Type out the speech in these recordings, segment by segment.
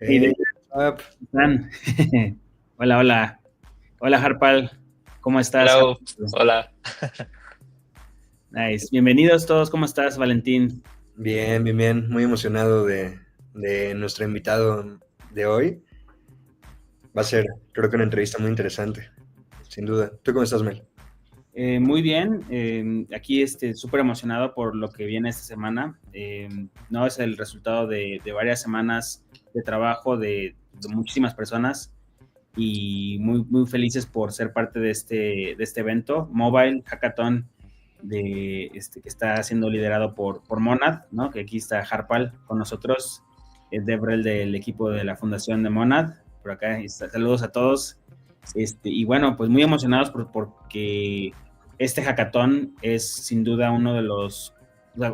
Hey, Hey, what's up? Dan. Hola, hola. Hola, Harpal. ¿Cómo estás? Hello, hola. Nice. Bienvenidos todos. ¿Cómo estás, Valentín? Bien, bien, bien. Muy emocionado de nuestro invitado de hoy. Va a ser, creo que una entrevista muy interesante, sin duda. ¿Tú cómo estás, Mel? Muy bien. Aquí súper emocionado por lo que viene esta semana. No es el resultado de varias semanas de trabajo de muchísimas personas y muy, muy felices por ser parte de este evento, Mobile Hackathon, que está siendo liderado por Monad, ¿no? Que aquí está Harpal con nosotros, el DevRel del equipo de la Fundación de Monad. Por acá, saludos a todos. Y bueno, pues muy emocionados porque este hackathon es sin duda uno de los... O sea,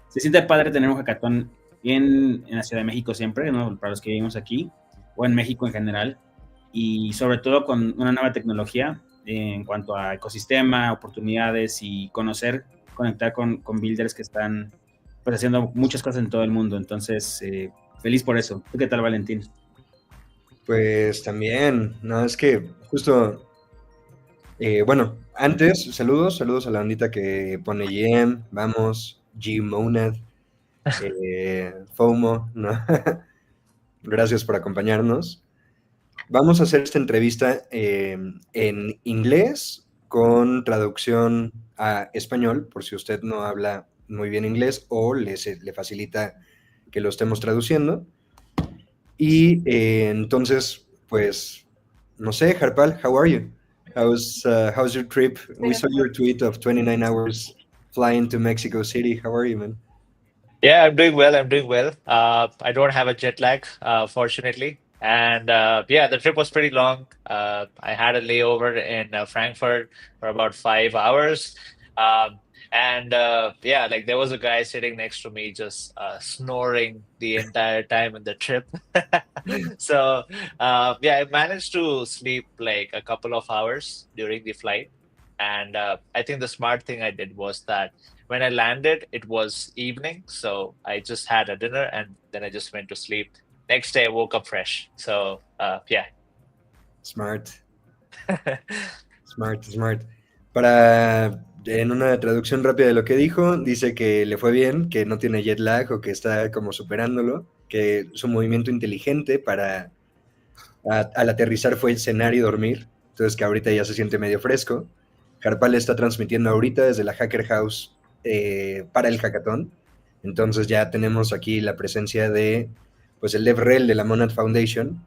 se siente padre tener un hackathon en la Ciudad de México siempre, ¿no? Para los que vivimos aquí, o en México en general, y sobre todo con una nueva tecnología en cuanto a ecosistema, oportunidades y conectar con builders que están pues, haciendo muchas cosas en todo el mundo. Entonces, feliz por eso. ¿Tú qué tal, Valentín? Pues también, no, es que justo, bueno, antes, saludos a la bandita que pone GM, vamos, Gmonad, FOMO, ¿no? Gracias por acompañarnos. Vamos a hacer esta entrevista en inglés con traducción a español, por si usted no habla muy bien inglés o le facilita que lo estemos traduciendo. Y entonces, pues, no sé, Harpal, how are you? How's your trip? We saw your tweet of 29 hours flying to Mexico City. How are you, man? Yeah, I'm doing well. I'm doing well. I don't have a jet lag, fortunately. And yeah, the trip was pretty long. I had a layover in Frankfurt for about 5 hours. Um, and yeah, like there was a guy sitting next to me just snoring the entire time in the trip. So yeah, I managed to sleep like a couple of hours during the flight. And I think the smart thing I did was that when I landed, it was evening, so I just had a dinner and then I just went to sleep. Next day, I woke up fresh. So, yeah. Smart, smart, smart. Para, en una traducción rápida de lo que dijo, dice que le fue bien, que no tiene jet lag o que está como superándolo, que su movimiento inteligente para al aterrizar fue cenar y dormir, entonces que ahorita ya se siente medio fresco. Harpal está transmitiendo ahorita desde la Hacker House para el hackathon, entonces ya tenemos aquí la presencia de pues el DevRel de la Monad Foundation,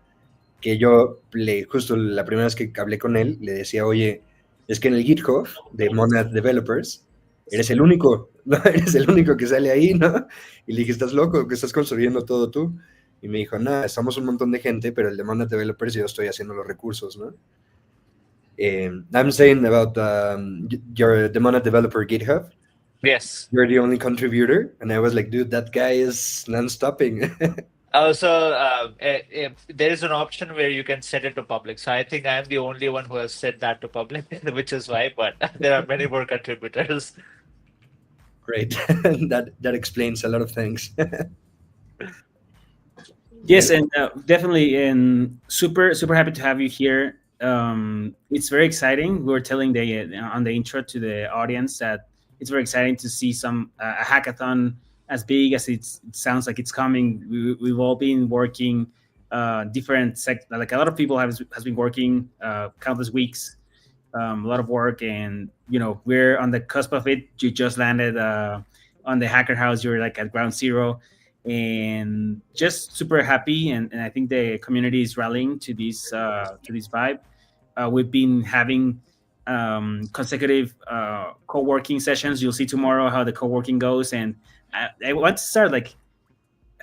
que yo justo la primera vez que hablé con él le decía, oye, es que en el GitHub de Monad Developers eres el único, ¿no? Eres el único que sale ahí, ¿no? Y le dije, ¿estás loco? ¿Que estás construyendo todo tú? Y me dijo, no, estamos un montón de gente, pero el de Monad Developers yo estoy haciendo los recursos, ¿no? I'm saying about your the Monad Developer GitHub. Yes. You're the only contributor. And I was like, dude, that guy is non-stopping. Also, there is an option where you can set it to public. So I think I'm the only one who has set that to public, which is why, but there are many more contributors. Great. That explains a lot of things. Yes, and definitely, and super super happy to have you here. It's very exciting. We were telling on the intro to the audience that it's very exciting to see a hackathon as big as it sounds like it's coming. We've all been working like a lot of people has been working countless weeks, a lot of work, and we're on the cusp of it. You just landed on the Hacker House. You're like at ground zero, and just super happy. And I think the community is rallying to this vibe. We've been having consecutive co-working sessions. You'll see tomorrow how the co-working goes, and I want to start like,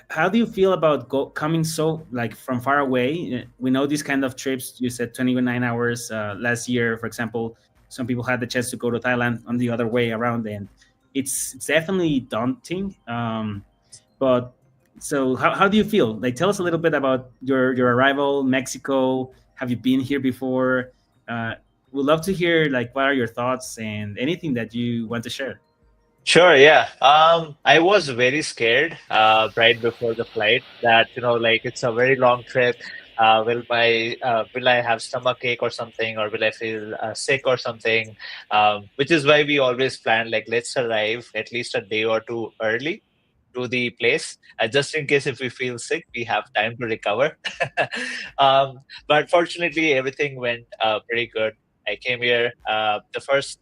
how do you feel about coming so like from far away? We know these kind of trips. You said 29 hours last year, for example. Some people had the chance to go to Thailand on the other way around, and it's definitely daunting. But so how do you feel? Like, tell us a little bit about your arrival, Mexico. Have you been here before? We'd love to hear like what are your thoughts and anything that you want to share. Sure, yeah. I was very scared right before the flight that, like it's a very long trip. Will I have stomach ache or something, or will I feel sick or something? Which is why we always plan like let's arrive at least a day or two early to the place, just in case if we feel sick, we have time to recover. But fortunately, everything went pretty good. I came here. The first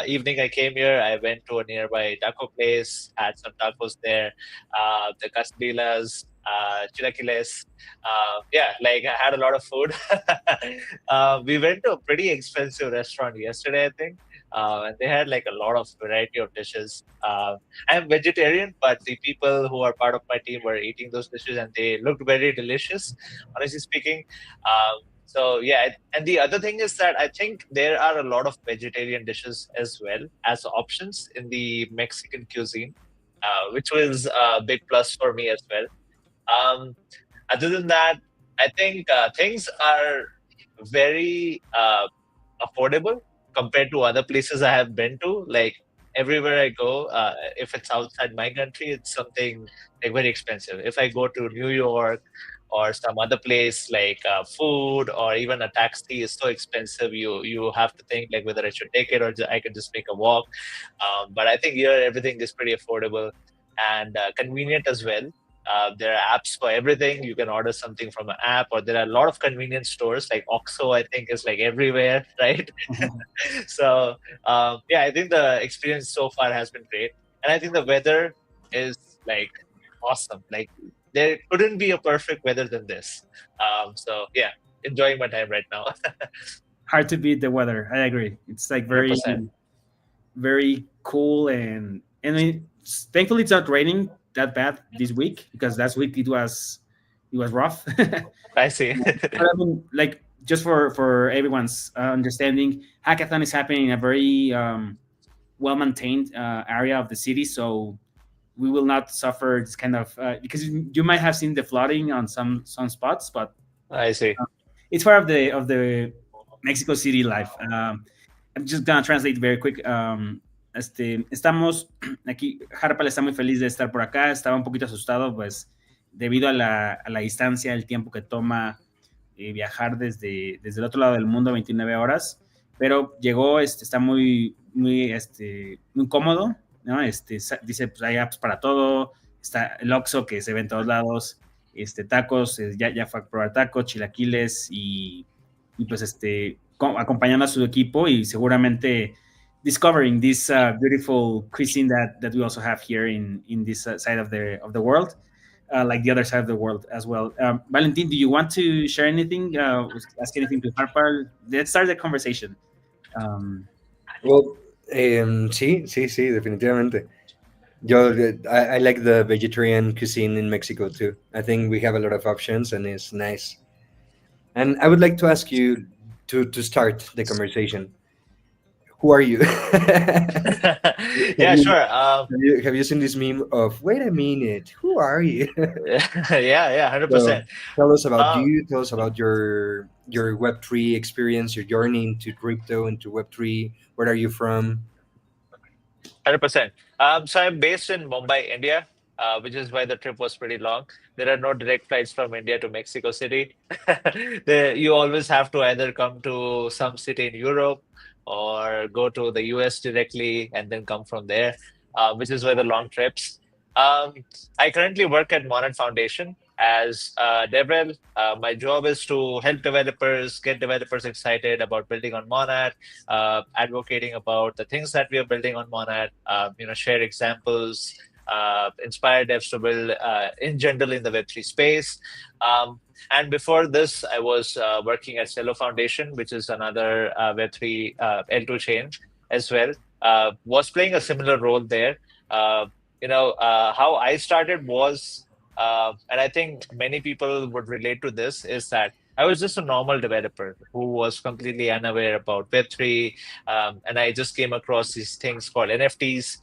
evening I came here, I went to a nearby taco place, had some tacos there, the quesadillas, chilaquiles. Yeah, like I had a lot of food. We went to a pretty expensive restaurant yesterday, I think, and they had like a lot of variety of dishes. I'm vegetarian, but the people who are part of my team were eating those dishes, and they looked very delicious, honestly speaking. So yeah, and the other thing is that I think there are a lot of vegetarian dishes as well as options in the Mexican cuisine, which was a big plus for me as well. Um, Other than that, I think things are very affordable compared to other places I have been to. Like everywhere I go, if it's outside my country, it's something like very expensive. If I go to New York or some other place, like food or even a taxi is so expensive. You have to think like whether I should take it or I can just make a walk. But I think here everything is pretty affordable and convenient as well. There are apps for everything. You can order something from an app, or there are a lot of convenience stores like Oxo. I think is like everywhere, right? So yeah, I think the experience so far has been great, and I think the weather is like awesome. Like there couldn't be a perfect weather than this. So yeah, enjoying my time right now. Hard to beat the weather. I agree. It's like very 100%. very cool, and I mean, thankfully it's not raining that bad this week, because last week it was rough. I see. But I mean, like, just for everyone's understanding, Hackathon is happening in a very well maintained area of the city, so we will not suffer this kind of because you might have seen the flooding on some spots, but I see. it's part of the Mexico City life. I'm just gonna translate very quick. Estamos aquí, Harpal está muy feliz de estar por acá, estaba un poquito asustado, pues, debido a la distancia, el tiempo que toma viajar desde el otro lado del mundo, 29 horas, pero llegó, está muy cómodo, ¿no? Dice, pues hay apps para todo, está el Oxxo que se ve en todos lados, tacos, ya fue a probar tacos, chilaquiles y pues acompañando a su equipo y seguramente discovering this beautiful cuisine that we also have here in this side of the world, like the other side of the world as well. Valentin, do you want to share anything? Ask anything to Harpal? Let's start the conversation. Well, sí, definitivamente. I like the vegetarian cuisine in Mexico too. I think we have a lot of options and it's nice. And I would like to ask you to start the conversation. Who are you? Yeah, sure. Have you seen this meme of "Wait a minute, who are you"? Yeah, So 100%. tell us about Um, you. Tell us about your Web3 experience, your journey into crypto, into Web3. Where are you from? 100%. So I'm based in Mumbai, India, which is why the trip was pretty long. There are no direct flights from India to Mexico City. You always have to either come to some city in Europe or go to the US directly and then come from there, which is why the long trips. Um, I currently work at Monad Foundation as DevRel. My job is to help developers, get developers excited about building on Monad, advocating about the things that we are building on Monad, share examples, inspire devs to build in general in the Web3 space. And before this, I was working at Cello Foundation, which is another Web3 L2 chain as well. Was playing a similar role there. How I started was, and I think many people would relate to this, is that I was just a normal developer who was completely unaware about Web3, and I just came across these things called NFTs.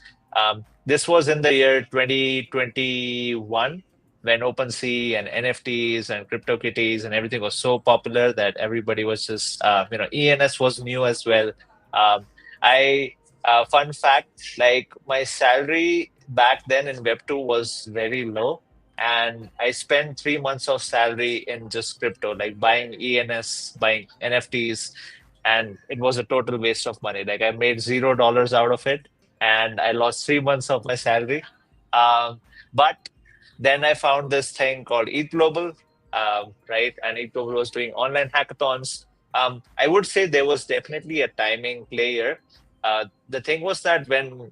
This was in the year 2021 when OpenSea and NFTs and CryptoKitties and everything was so popular that everybody was just, ENS was new as well. I Fun fact, like my salary back then in Web2 was very low. And I spent 3 months of salary in just crypto, like buying ENS, buying NFTs, and it was a total waste of money. Like I made $0 out of it, and I lost 3 months of my salary. But then I found this thing called Eat Global, right? And Eat Global was doing online hackathons. I would say there was definitely a timing player. The thing was that when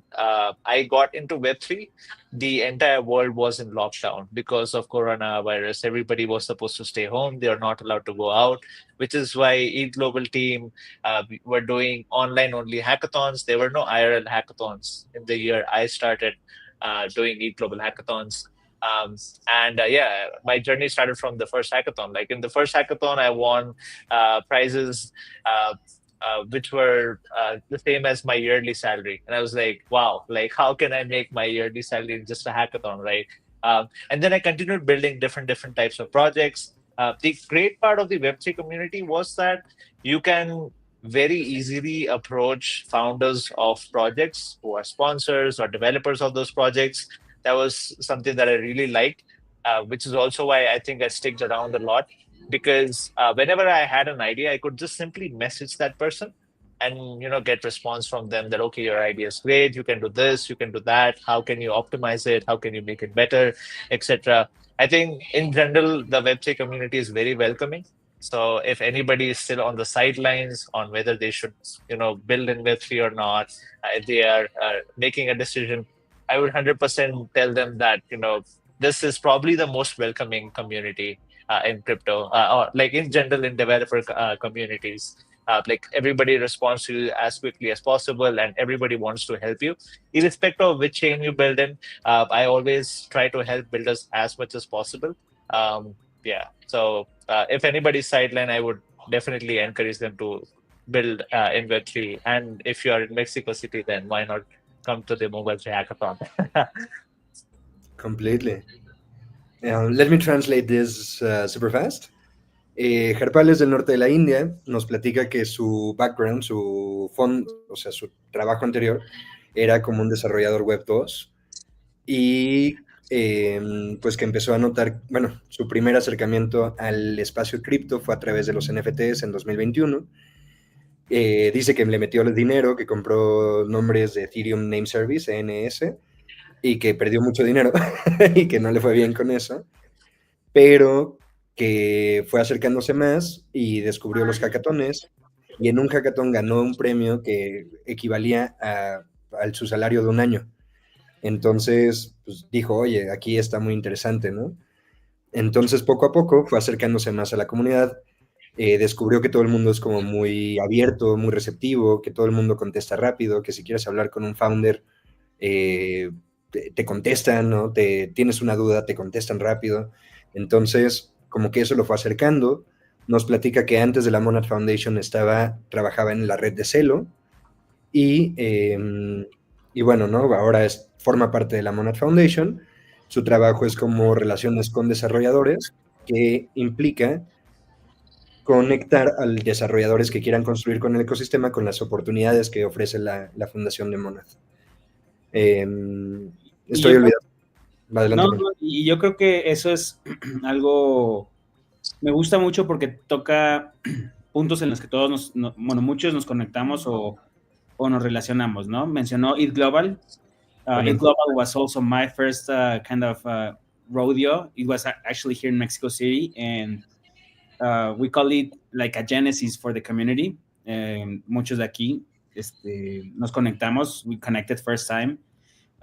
I got into Web3, the entire world was in lockdown because of coronavirus. Everybody was supposed to stay home. They are not allowed to go out, which is why Eat Global team were doing online only hackathons. There were no IRL hackathons in the year I started doing Eat Global hackathons. Um, and yeah, my journey started from the first hackathon. Like in the first hackathon, I won prizes uh, which were the same as my yearly salary. And I was like, wow, like how can I make my yearly salary in just a hackathon, right? And then I continued building different types of projects. The great part of the Web3 community was that you can very easily approach founders of projects who are sponsors or developers of those projects. That was something that I really liked, which is also why I think I sticked around a lot because whenever I had an idea, I could just simply message that person and get response from them that okay, your idea is great, you can do this, you can do that, how can you optimize it, how can you make it better, etc. I think in general the Web3 community is very welcoming. So if anybody is still on the sidelines on whether they should build in Web3 or not, if they are making a decision, I would 100% tell them that this is probably the most welcoming community in crypto, or like in general in developer communities. Like everybody responds to you as quickly as possible, and everybody wants to help you, irrespective of which chain you build in. I always try to help builders as much as possible. Yeah. So if anybody's sideline, I would definitely encourage them to build in Web3. And if you are in Mexico City, then why not come to the Mobile Hackathon? Completely. Let me translate this super fast. Harpal es del norte de la India, nos platica que su background, o sea, su trabajo anterior era como un desarrollador web 2 y pues que empezó a notar, bueno, su primer acercamiento al espacio cripto fue a través de los NFTs en 2021. Dice que le metió el dinero, que compró nombres de Ethereum Name Service, ENS, y que perdió mucho dinero y que no le fue bien con eso, pero que fue acercándose más y descubrió los hackatones y en un hackathon ganó un premio que equivalía a su salario de un año. Entonces, pues dijo, oye, aquí está muy interesante, ¿no? Entonces, poco a poco fue acercándose más a la comunidad, descubrió que todo el mundo es como muy abierto, muy receptivo, que todo el mundo contesta rápido, que si quieres hablar con un founder, te contestan, ¿no? Tienes una duda, te contestan rápido. Entonces, como que eso lo fue acercando. Nos platica que antes de la Monad Foundation trabajaba en la red de Celo y bueno, ¿no? Ahora forma parte de la Monad Foundation. Su trabajo es como relaciones con desarrolladores, que implica conectar a desarrolladores que quieran construir con el ecosistema con las oportunidades que ofrece la Fundación de Monad. Estoy olvidando. Adelante, no, y yo creo que eso es algo, me gusta mucho porque toca puntos en los que todos bueno, muchos nos conectamos o nos relacionamos, ¿no? Mencionó Eat Global. Eat Global was also my first kind of rodeo. It was actually here in Mexico City, and we call it like a genesis for the community. Muchos de aquí nos conectamos. We connected first time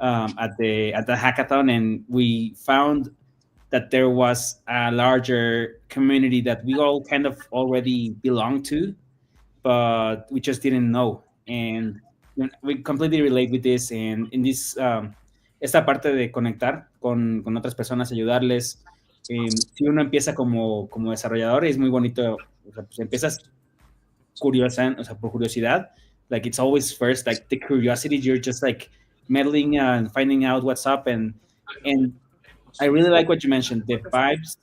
at the hackathon, and we found that there was a larger community that we all kind of already belonged to, but we just didn't know. And we completely relate with this. And in this, esta parte de conectar con otras personas, ayudarles. Si uno empieza como desarrollador, es muy bonito. O sea, pues empiezas curiosa, o sea, por curiosidad. Like it's always first, like the curiosity. You're just like meddling and finding out what's up. And I really like what you mentioned, the vibes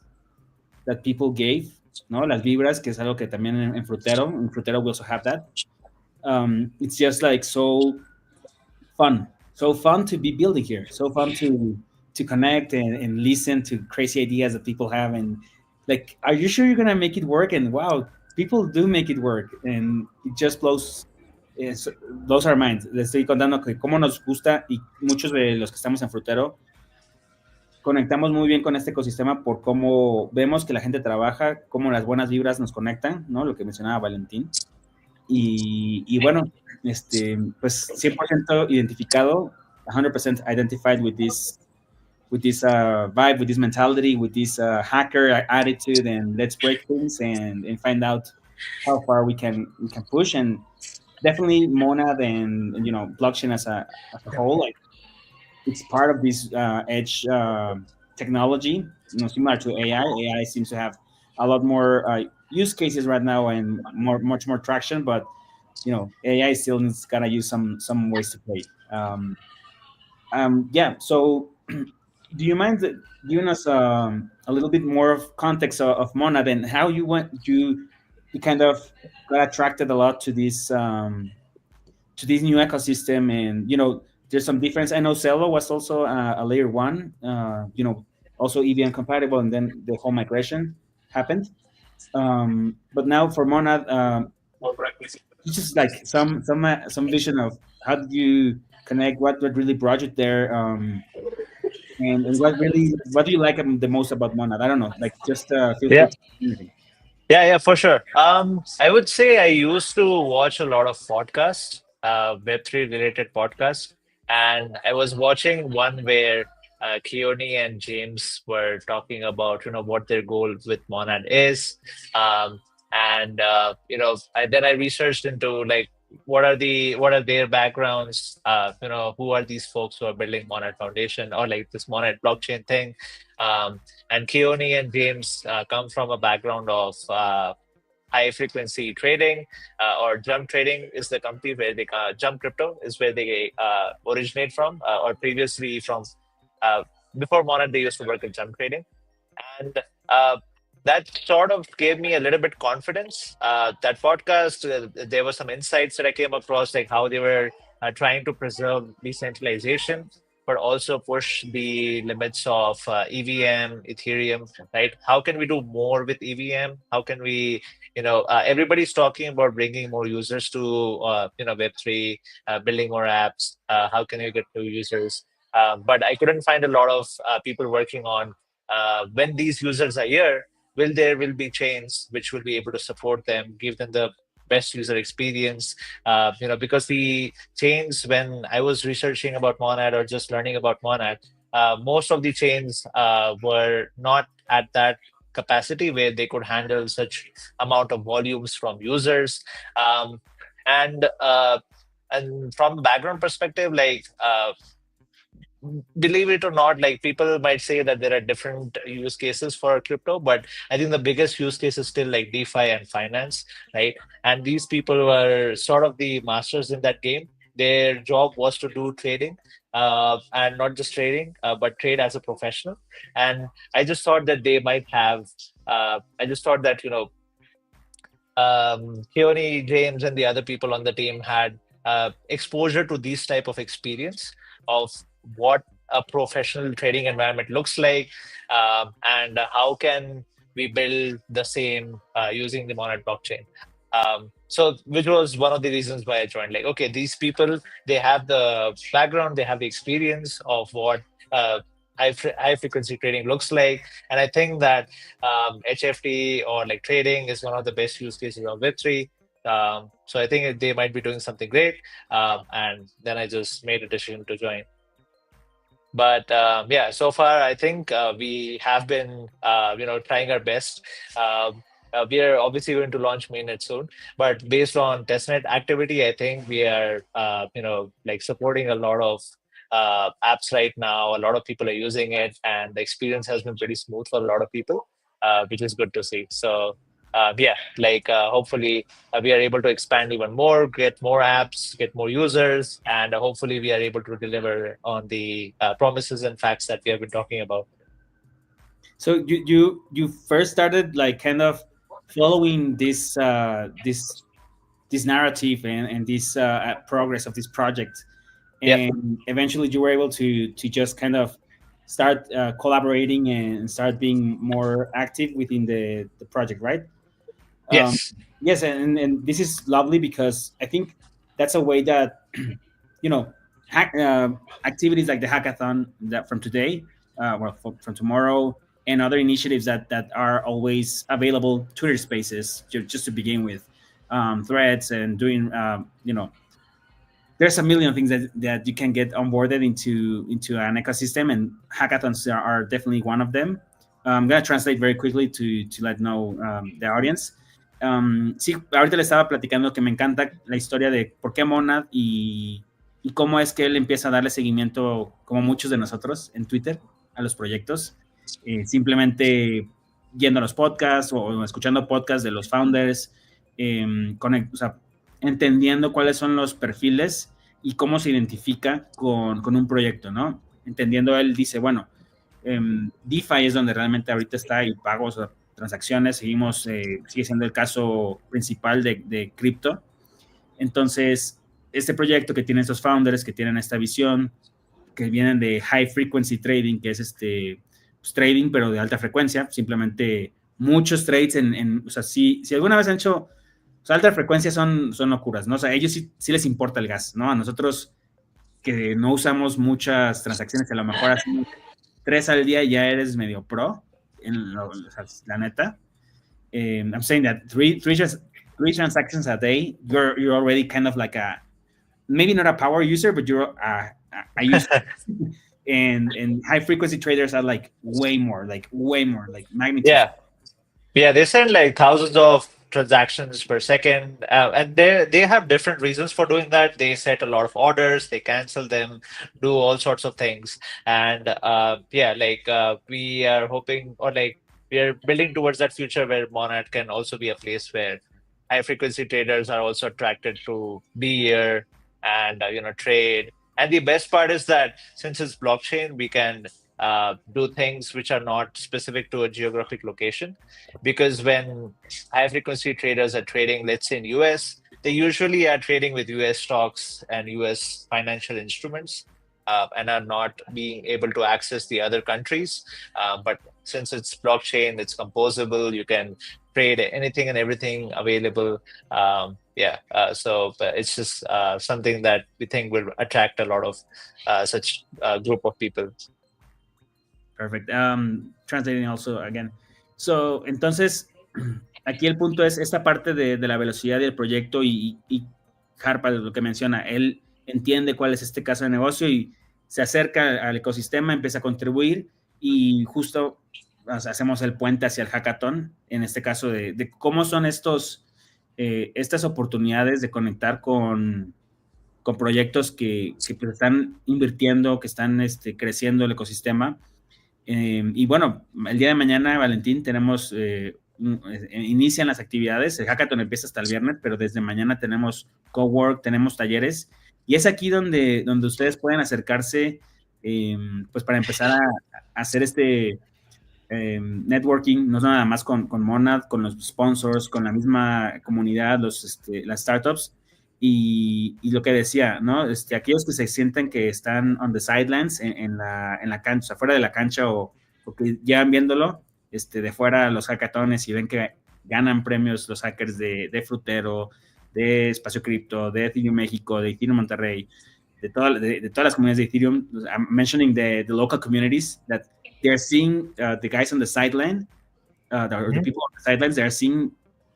that people gave, ¿no? Las vibras, que es algo que también en Frutero we also have that. It's just like so fun, so fun to be building here, so fun to connect and listen to crazy ideas that people have, and like, are you sure you're gonna make it work? And wow, people do make it work, and it just blows our minds. Les estoy contando que cómo nos gusta, y muchos de los que estamos en Frutero conectamos muy bien con este ecosistema por cómo vemos que la gente trabaja, cómo las buenas vibras nos conectan, ¿no? Lo que mencionaba Valentín. Y bueno, pues 100% identificado, 100% identified with this vibe, with this mentality, with this hacker attitude, and let's break things and find out how far we can push. And definitely Monad and blockchain as a whole, like, it's part of this edge technology, similar to AI. AI seems to have a lot more use cases right now and much more traction, but AI still needs gotta use some ways to play. Yeah. So, do you mind giving us a little bit more of context of Monad and how you kind of got attracted a lot to this new ecosystem? And there's some difference. I know Celo was also a layer one, also EVM compatible, and then the whole migration happened. But now for Monad, it's just like some vision of how did you connect, what really brought you there, and what do you like the most about Monad? I don't know, like, just feel free Yeah. to say anything. Yeah, for sure. I would say I used to watch a lot of podcasts, Web3 related podcasts, and I was watching one where Keone and James were talking about, what their goal with Monad is, um, and then I researched into like what are their backgrounds, who are these folks who are building Monad Foundation or like this Monad blockchain thing. Um, and Keone and James come from a background of high frequency trading, or jump trading is the company where they jump crypto is where they originate from, or previously from uh, before Monad they used to work at jump trading, and that sort of gave me a little bit confidence. That podcast, there were some insights that I came across, like how they were trying to preserve decentralization, but also push the limits of EVM, Ethereum, right? How can we do more with EVM? How can we, everybody's talking about bringing more users to, Web3, building more apps. How can you get new users? But I couldn't find a lot of people working on when these users are here, will be chains which will be able to support them, give them the best user experience. Because the chains, when I was researching about Monad or just learning about Monad, most of the chains were not at that capacity where they could handle such amount of volumes from users. And and from a background perspective, like believe it or not, like people might say that there are different use cases for crypto, but I think the biggest use case is still like DeFi and finance, right? And these people were sort of the masters in that game. Their job was to do trading, and not just trading, but trade as a professional. And I just thought that they might have. I just thought that Keone, James, and the other people on the team had exposure to these type of experience of what a professional trading environment looks like, and how can we build the same using the Monad blockchain. So, which was one of the reasons why I joined. Like, okay, these people, they have the background, they have the experience of what high frequency trading looks like, and I think that HFT or like trading is one of the best use cases of Web3. So I think they might be doing something great, and then I just made a decision to join. But yeah, so far I think we have been, trying our best. We are obviously going to launch mainnet soon, but based on testnet activity, I think we are, like supporting a lot of apps right now. A lot of people are using it, and the experience has been pretty smooth for a lot of people, which is good to see. So yeah, like hopefully we are able to expand even more, get more apps, get more users, and hopefully we are able to deliver on the promises and facts that we have been talking about. So you first started like kind of following this narrative and this progress of this project Yeah. and eventually you were able to just kind of start collaborating and start being more active within the project, right? um, Yes. yes, and this is lovely because I think that's a way that hack, activities like the hackathon that from today, from tomorrow, and other initiatives that are always available, Twitter Spaces, just to begin with, threads and doing, there's a million things that you can get onboarded into an ecosystem, and hackathons are definitely one of them. I'm gonna translate very quickly to let know the audience. Sí, ahorita le estaba platicando que me encanta la historia de por qué Monad y cómo es que él empieza a darle seguimiento, como muchos de nosotros, en Twitter a los proyectos, simplemente yendo a los podcasts o escuchando podcasts de los founders, o sea, entendiendo cuáles son los perfiles y cómo se identifica con un proyecto, ¿no? Entendiendo, él dice, bueno, DeFi es donde realmente ahorita está y pagos, o transacciones, sigue siendo el caso principal de cripto. Entonces, este proyecto que tiene estos founders, que tienen esta visión, que vienen de high frequency trading, que es pues, trading, pero de alta frecuencia, simplemente muchos trades o sea, si alguna vez han hecho, o sea, alta frecuencia son locuras, ¿no? O sea, a ellos sí les importa el gas, ¿no? A nosotros que no usamos muchas transacciones, a lo mejor así 3 al día ya eres medio pro, o sea, la neta. I'm saying that three transactions a day, you're already kind of like maybe not a power user, but you're a user. And high frequency traders are like way more, like magnitude. Yeah. Yeah, they send like thousands of transactions per second, and they have different reasons for doing that. They set a lot of orders, they cancel them, do all sorts of things, and yeah, like we are hoping, or like we are building towards that future where Monad can also be a place where high frequency traders are also attracted to be here and trade. And the best part is that since it's blockchain, we can do things which are not specific to a geographic location, because when high frequency traders are trading, let's say in US, they usually are trading with US stocks and US financial instruments, and are not being able to access the other countries. But since it's blockchain, it's composable, you can trade anything and everything available. So it's just something that we think will attract a lot of such group of people. Perfect. Translating also again. So, entonces, aquí el punto es esta parte de la velocidad del proyecto y Harpa, lo que menciona, él entiende cuál es este caso de negocio y se acerca al ecosistema, empieza a contribuir y justo hacemos el puente hacia el hackathon, en este caso de cómo son estas oportunidades de conectar con proyectos que pues están invirtiendo, que están creciendo el ecosistema. Y bueno, el día de mañana, Valentín, tenemos, inician las actividades, el hackathon empieza hasta el viernes, pero desde mañana tenemos cowork, tenemos talleres, y es aquí donde ustedes pueden acercarse, pues para empezar a hacer networking, no nada más con Monad, con los sponsors, con la misma comunidad, las startups, y lo que decía, ¿no? Aquellos que se sienten que están on the sidelines, en la cancha, fuera de la cancha, o que llevan viéndolo de fuera los hackatones y ven que ganan premios los hackers de Frutero, de Espacio Cripto, de Ethereum México, de Ethereum Monterrey, de todas las comunidades de Ethereum. I'm mentioning the local communities that they're seeing the guys on the sideline, the people on the sidelines. They're seeing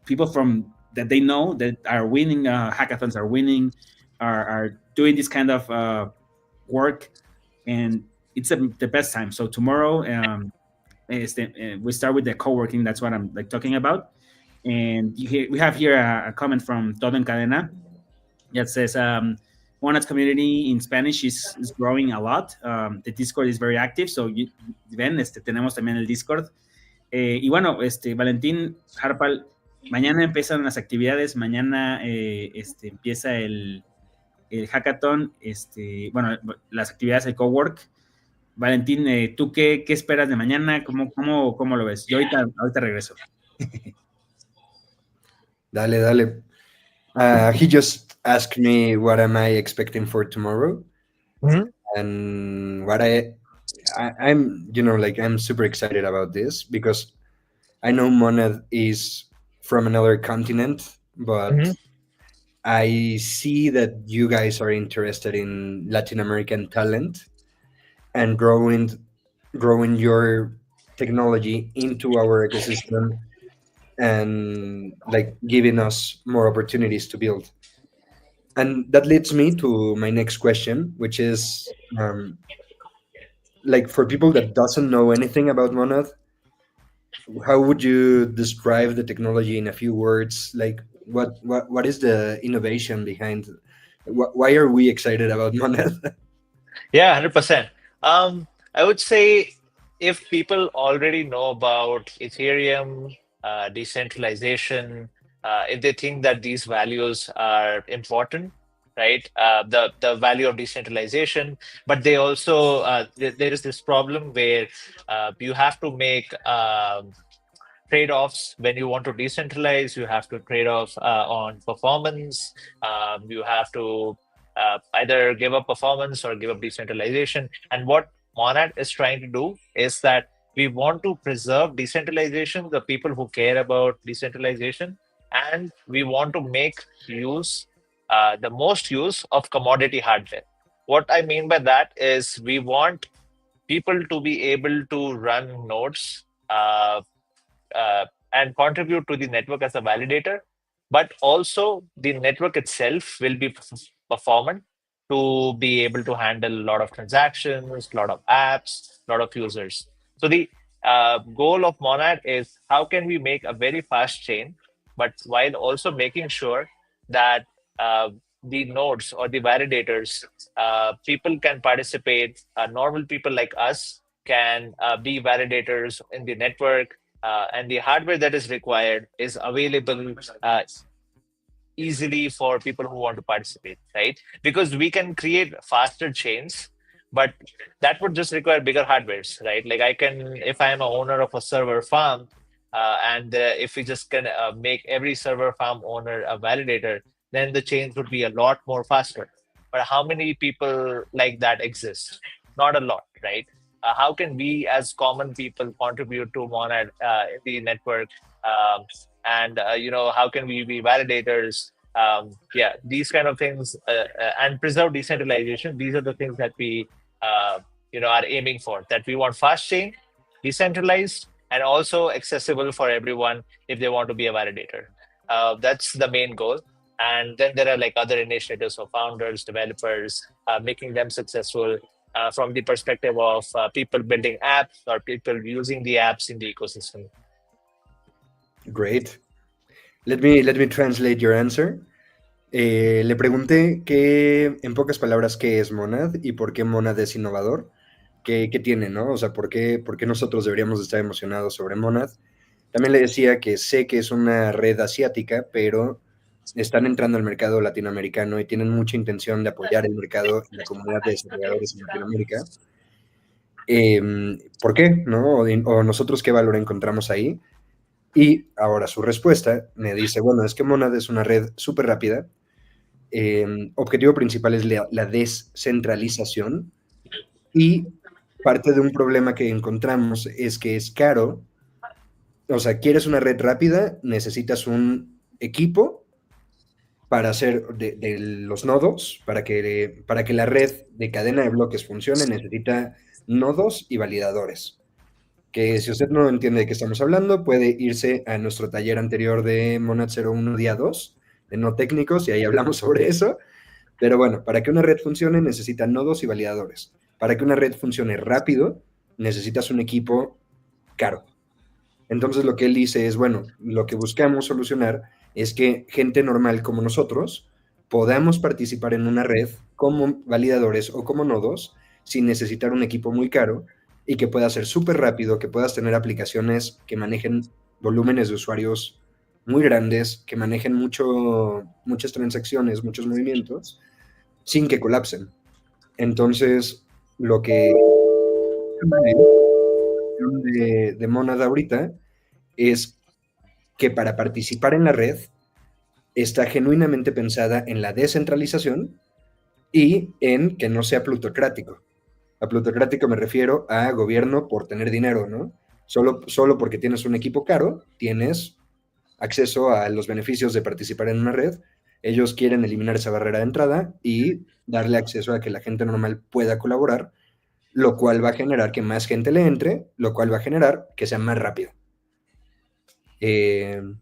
people from that they know that are winning hackathons, are winning, are doing this kind of work, and it's the best time. So tomorrow, we start with the co-working. That's what I'm like talking about. And we have here a comment from Todo en Cadena that says, Monad's community in Spanish is growing a lot. The Discord is very active, so ven, tenemos también el Discord. Y bueno, Valentín, Harpal, mañana empiezan las actividades, mañana empieza el hackathon, bueno, las actividades del cowork. Valentín, ¿tú qué esperas de mañana? ¿Cómo lo ves? Yo ahorita regreso. Dale. He just asked me what am I expecting for tomorrow. Mhm. And what I'm, like I'm super excited about this because I know Monad is from another continent, but Mhm. I see that you guys are interested in Latin American talent and growing your technology into our ecosystem and like giving us more opportunities to build. And that leads me to my next question, which is like for people that doesn't know anything about Monad, how would you describe the technology in a few words? Like what is the innovation behind? Why are we excited about Monad? Yeah, 100%. I would say if people already know about Ethereum, decentralization, if they think that these values are important, right? The value of decentralization, but they also there is this problem where you have to make trade-offs when you want to decentralize. You have to trade off on performance. You have to either give up performance or give up decentralization. And what Monad is trying to do is that we want to preserve decentralization, the people who care about decentralization, and we want to make use the most use of commodity hardware. What I mean by that is we want people to be able to run nodes and contribute to the network as a validator, but also the network itself will be performant to be able to handle a lot of transactions, a lot of apps, a lot of users. So the goal of Monad is how can we make a very fast chain, but while also making sure that the nodes or the validators, people can participate, normal people like us can be validators in the network, and the hardware that is required is available easily for people who want to participate, right? Because we can create faster chains, but that would just require bigger hardwares, right? Like I can, if I am a owner of a server farm, and if we just can make every server farm owner a validator, then the chains would be a lot more faster. But how many people like that exist? Not a lot, right? How can we as common people contribute to Monad in the network? And how can we be validators? Yeah, these kind of things, and preserve decentralization. These are the things that we are aiming for, that we want fast chain, decentralized, and also accessible for everyone if they want to be a validator. That's the main goal. And then there are like other initiatives for founders, developers, making them successful from the perspective of people building apps or people using the apps in the ecosystem. Great. Let me translate your answer. Le pregunté en pocas palabras, qué es Monad y por qué Monad es innovador. ¿Qué tiene, no? O sea, ¿por qué nosotros deberíamos estar emocionados sobre Monad? También le decía que sé que es una red asiática, pero están entrando al mercado latinoamericano y tienen mucha intención de apoyar el mercado y la comunidad de desarrolladores en Latinoamérica. ¿Por qué? ¿No? O nosotros qué valor encontramos ahí. Y ahora su respuesta me dice, bueno, es que Monad es una red súper rápida. Objetivo principal es la descentralización y parte de un problema que encontramos es que es caro. O sea, quieres una red rápida, necesitas un equipo para hacer de los nodos, para que la red de cadena de bloques funcione, necesita nodos y validadores. Que si usted no entiende de qué estamos hablando, puede irse a nuestro taller anterior de Monad 01 día 2, de no técnicos, y ahí hablamos sobre eso. Pero bueno, para que una red funcione necesita nodos y validadores. Para que una red funcione rápido, necesitas un equipo caro. Entonces lo que él dice es, bueno, lo que buscamos solucionar es que gente normal como nosotros podamos participar en una red como validadores o como nodos sin necesitar un equipo muy caro y que pueda ser súper rápido, que puedas tener aplicaciones que manejen volúmenes de usuarios muy grandes, que manejen muchas transacciones, muchos movimientos, sin que colapsen. Entonces, lo que de Monad ahorita es que para participar en la red está genuinamente pensada en la descentralización y en que no sea plutocrático. A plutocrático me refiero a gobierno por tener dinero, ¿no? Solo porque tienes un equipo caro, tienes acceso a los beneficios de participar en una red. Ellos quieren eliminar esa barrera de entrada y darle acceso a que la gente normal pueda colaborar, lo cual va a generar que más gente le entre, lo cual va a generar que sea más rápido. Chill,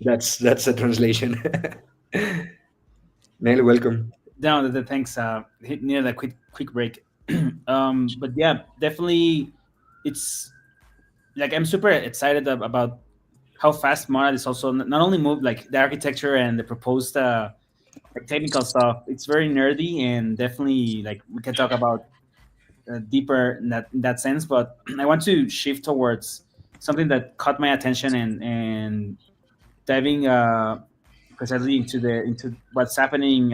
that's the translation. Neil, welcome. No, thanks. Needed a quick break. But yeah, definitely, it's like I'm super excited about how fast Monad is also not only moved like the architecture and the proposed like technical stuff. It's very nerdy and definitely like we can talk about deeper in that sense. But I want to shift towards something that caught my attention and diving precisely into what's happening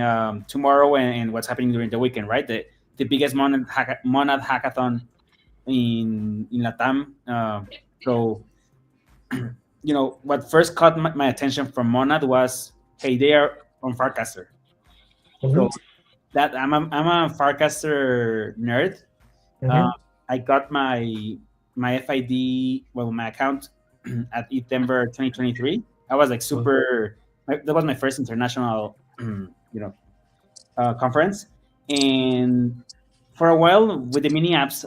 tomorrow and what's happening during the weekend, right? The biggest Monad hackathon in LATAM. So what first caught my attention from Monad was, hey, they are on Farcaster. So that I'm a Farcaster nerd. I got my FID, well, my account at September 2023. I was like super. That was my first international, conference, and for a while with the mini apps,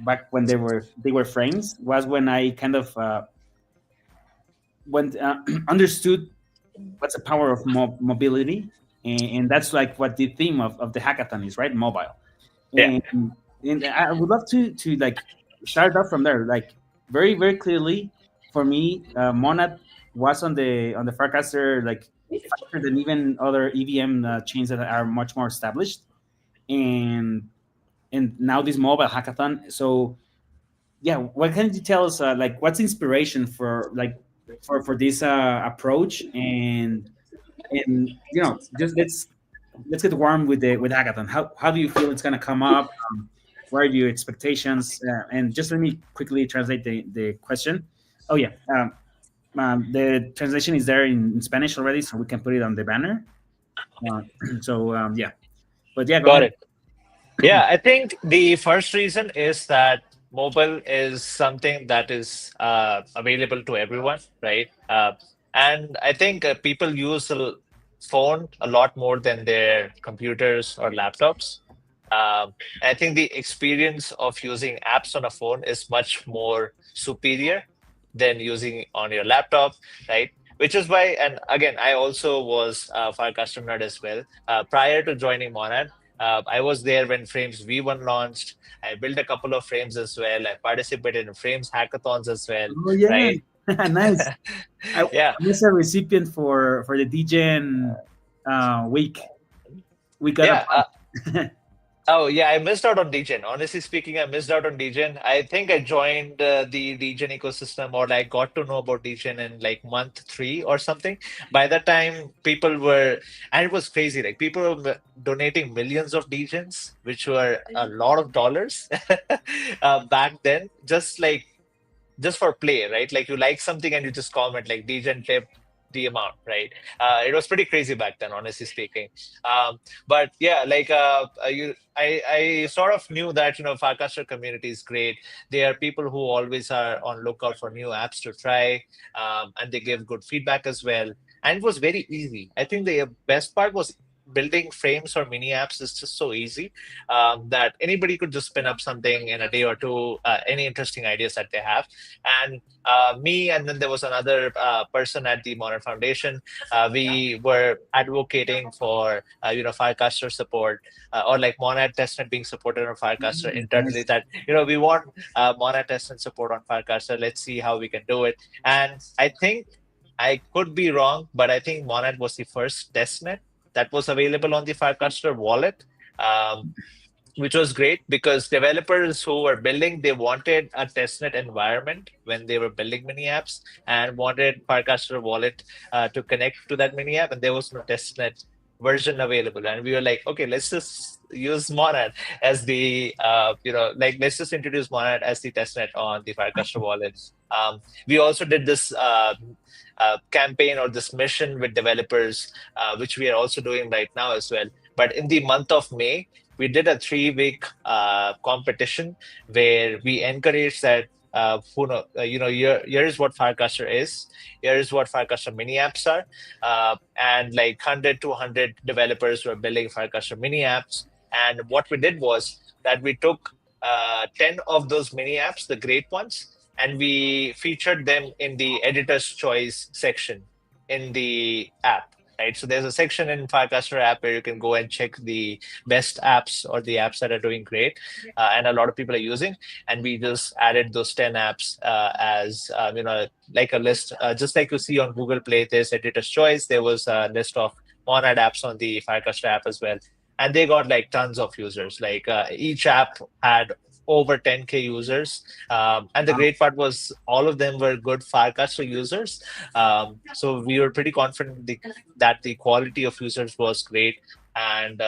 back when they were frames, was when I kind of went understood what's the power of mobility, and that's like what the theme of the hackathon is, right? Mobile. Yeah. And I would love to like start off from there, like very very clearly for me. Monad was on the Farcaster like faster than even other EVM chains that are much more established, and now this mobile hackathon. So yeah, what can you tell us? Like, what's inspiration for like for this approach, and just let's get warm with hackathon. How do you feel it's gonna come up? What are your expectations? And just let me quickly translate the question. Oh yeah, the translation is there in Spanish already, so we can put it on the banner. Yeah, but yeah, go Got ahead. it. Yeah, I think the first reason is that mobile is something that is available to everyone, right? And I think people use the phone a lot more than their computers or laptops. I think the experience of using apps on a phone is much more superior than using on your laptop, right? Which is why, and again, I also was a Fire customer nerd as well. Prior to joining Monad, I was there when Frames V1 launched. I built a couple of frames as well. I participated in Frames hackathons as well, Oh yeah, right? nice. I Yeah. was a recipient for the DGen week. We got Yeah. a Oh, yeah, I missed out on DGen. Honestly speaking, I missed out on DGen. I think I joined the DGen ecosystem, or like got to know about DGen in like month 3 or something. By that time, people were, and it was crazy. Like people were donating millions of DGens, which were a lot of dollars back then, just for play, right? Like you like something and you just comment like DGen tip the amount, right? It was pretty crazy back then, honestly speaking. But yeah, like I sort of knew that Farcaster community is great. They are people who always are on lookout for new apps to try, and they give good feedback as well. And it was very easy. I think the best part was building frames or mini apps is just so easy that anybody could just spin up something in a day or two, any interesting ideas that they have. And me, and then there was another person at the Monad Foundation. We were advocating for Firecaster support, or like Monad testnet being supported on Firecaster internally. nice. That we want Monad testnet support on Firecaster. Let's see how we can do it. And I think I could be wrong, but I think Monad was the first testnet that was available on the Firecaster wallet. Which was great because developers who were building, they wanted a testnet environment when they were building mini apps and wanted Firecaster wallet to connect to that mini app, and there was no testnet version available. And we were like, okay, let's just use Monad as the let's just introduce Monad as the testnet on the Firecaster wallet. We also did this campaign or this mission with developers, which we are also doing right now as well, But in the month of May, we did a 3 week competition where we encouraged that here is what Firecaster is, here is what Firecaster mini apps are, and like 100 to 100 developers were building Firecaster mini apps. And what we did was that we took 10 of those mini apps, the great ones, and we featured them in the editor's choice section in the app. Right. So there's a section in Firecaster app where you can go and check the best apps or the apps that are doing great, and a lot of people are using. And we just added those 10 apps as like a list, just like you see on Google Play. There's Editor's Choice. There was a list of Monad apps on the Firecaster app as well, and they got like tons of users. Like each app had over 10K users. And the great part was all of them were good Firecaster users. So we were pretty confident that the quality of users was great. And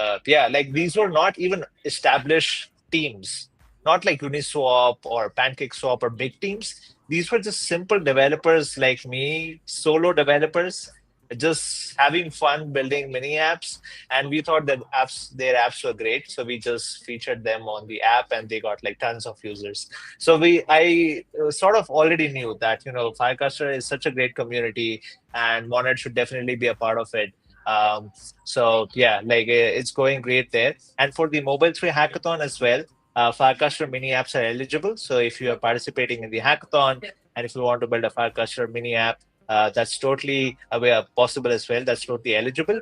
like these were not even established teams, not like Uniswap or PancakeSwap or big teams. These were just simple developers like me, solo developers, just having fun building mini apps. And we thought that their apps were great, so we just featured them on the app, and they got like tons of users. So I sort of already knew that Firecaster is such a great community, and Monad should definitely be a part of it. So yeah, like it's going great there. And for the Mobile 3 hackathon as well, Firecaster mini apps are eligible. So if you are participating in the hackathon and if you want to build a Firecaster mini app, that's totally possible as well. That's totally eligible.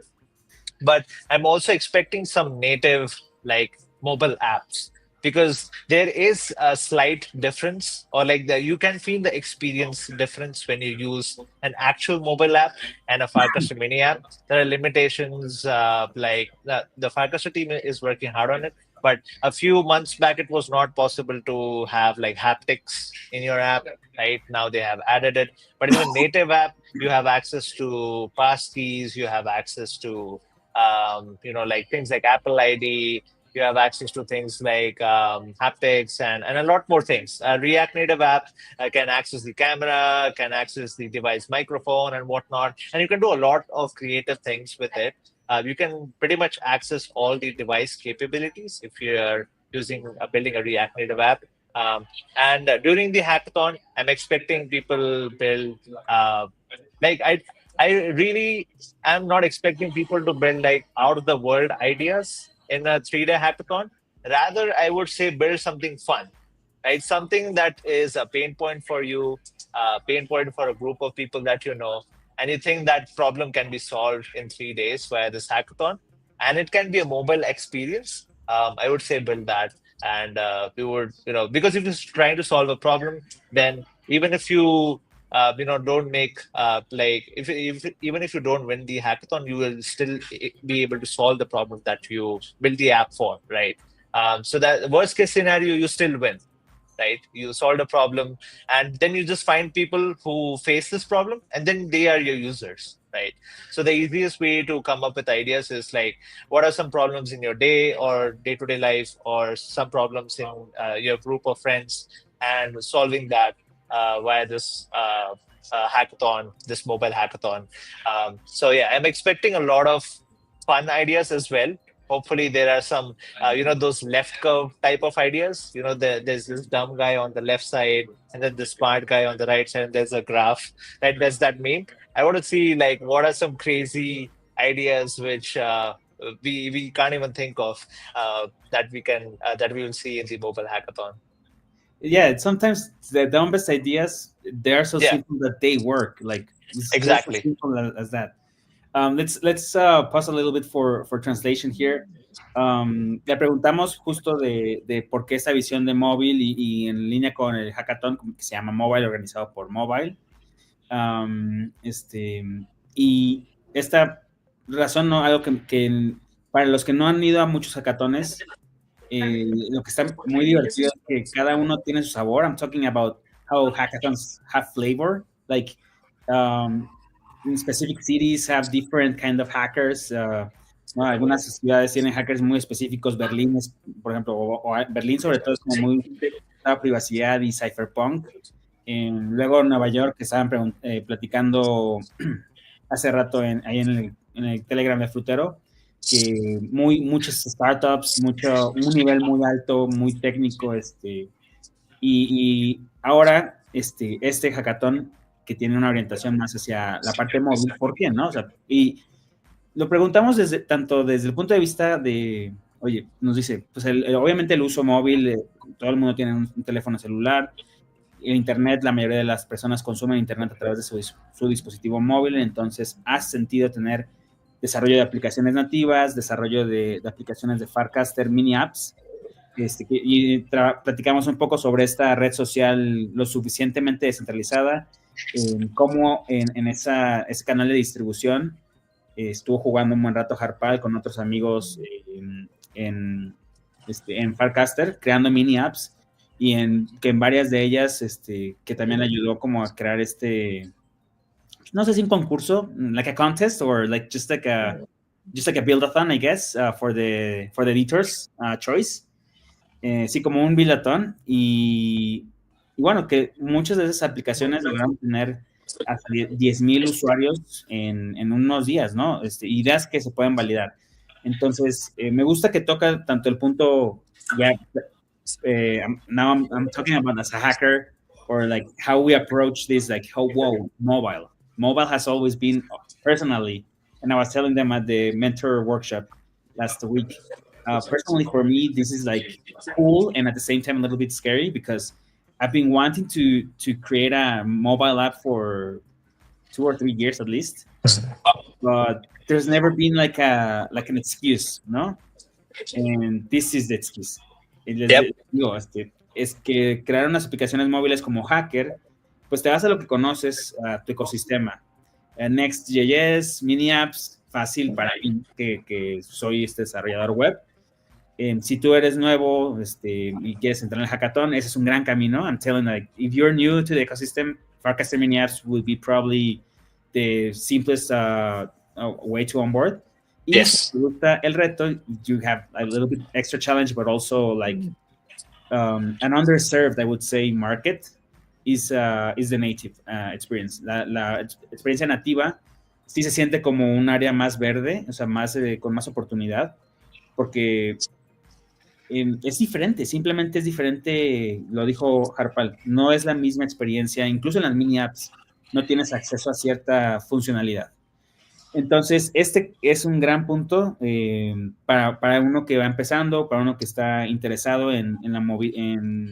But I'm also expecting some native like mobile apps, because there is a slight difference, or like you can feel the experience difference when you use an actual mobile app and a Firecaster mini app. There are limitations, like the Firecaster team is working hard on it. But a few months back, it was not possible to have like haptics in your app. Right now, they have added it. But in the native app, you have access to passkeys. You have access to like things like Apple ID. You have access to things like haptics and a lot more things. React Native app can access the camera, can access the device microphone and whatnot. And you can do a lot of creative things with it. You can pretty much access all the device capabilities if you're building a React Native app. And during the hackathon, I'm expecting people build like I really am not expecting people to build like out of the world ideas in a 3-day hackathon. Rather, I would say build something fun, right? Something that is a pain point for you, pain point for a group of people that you know, and you think that problem can be solved in 3 days via this hackathon, and it can be a mobile experience. I would say build that, and we would, because if you're trying to solve a problem, then even if you don't make like if even if you don't win the hackathon, you will still be able to solve the problem that you build the app for, right? So that worst case scenario, you still win, right? You solved a problem, and then you just find people who face this problem, and then they are your users, right? So the easiest way to come up with ideas is like, what are some problems in your day or day-to-day life, or some problems in your group of friends, and solving that via this hackathon, this mobile hackathon. So yeah, I'm expecting a lot of fun ideas as well. Hopefully there are some those left curve type of ideas. There's this dumb guy on the left side, and then the smart guy on the right side, and there's a graph, right? There's that meme. I want to see like what are some crazy ideas which we can't even think of, that we will see in the mobile hackathon. Yeah, sometimes the dumbest ideas, they're so Yeah, simple that they work. Like it's just as exactly. simple as that. Let's pause a little bit for translation here. Le preguntamos justo de por qué esa visión de móvil y en línea con el hackathon que se llama Mobile, organizado por Mobile. Y esta razón, ¿no? Algo que para los que no han ido a muchos hackatones, lo que está muy divertido es que cada uno tiene su sabor. I'm talking about how hackathons have flavor. Like, in specific cities have different kind of hackers. No, algunas ciudades tienen hackers muy específicos. Berlín es, por ejemplo, Berlín sobre todo es como muy privacidad y cypherpunk. Luego Nueva York, que estaban platicando hace rato ahí en el Telegram de Frutero, que muchas startups, un nivel muy alto, muy técnico, y ahora este hackathon que tiene una orientación más hacia la parte móvil, ¿por qué, no? O sea, y lo preguntamos tanto desde el punto de vista de, oye, nos dice, pues obviamente el uso móvil, todo el mundo tiene un teléfono celular, el Internet, la mayoría de las personas consumen Internet a través de su dispositivo móvil, entonces ha sentido tener desarrollo de aplicaciones nativas, desarrollo de aplicaciones de Farcaster, mini apps, platicamos un poco sobre esta red social lo suficientemente descentralizada, cómo en ese canal de distribución estuvo jugando un buen rato Harpal con otros amigos en Farcaster, creando mini apps, y que en varias de ellas, que también ayudó como a crear no sé si un concurso, like a contest, or like just like a build-a-thon, I guess, for the editors choice. Sí, como un bilatón, y bueno, que muchas de esas aplicaciones lograron tener hasta 10,000 usuarios en unos días, ¿no? Ideas que se pueden validar. Entonces, me gusta que toca tanto el punto, ya, now I'm talking about as a hacker, or like how we approach this, like how, wow, mobile has always been, personally, and I was telling them at the mentor workshop last week, personally for me, this is like cool and at the same time a little bit scary, because I've been wanting to create a mobile app for 2 or 3 years at least, but there's never been like an excuse, no? And this is the excuse. Y les Yep. digo, es que crear unas aplicaciones móviles como hacker, pues te vas a lo que conoces, a tu ecosistema. Next.js, mini apps, fácil para mí, que soy desarrollador web. Si tú eres nuevo y quieres entrar en el hackathon, ese es un gran camino. I'm telling you, like, if you're new to the ecosystem, Farcaster mini apps will be probably the simplest way to onboard. Y Yes. si te gusta el reto, you have a little bit extra challenge, but also like an underserved, I would say, market is the native experience. La experiencia nativa sí se siente como un área más verde, o sea, con más oportunidad, porque es diferente, simplemente es diferente, lo dijo Harpal, no es la misma experiencia, incluso en las mini apps no tienes acceso a cierta funcionalidad. Entonces, este es un gran punto para uno que va empezando, para uno que está interesado en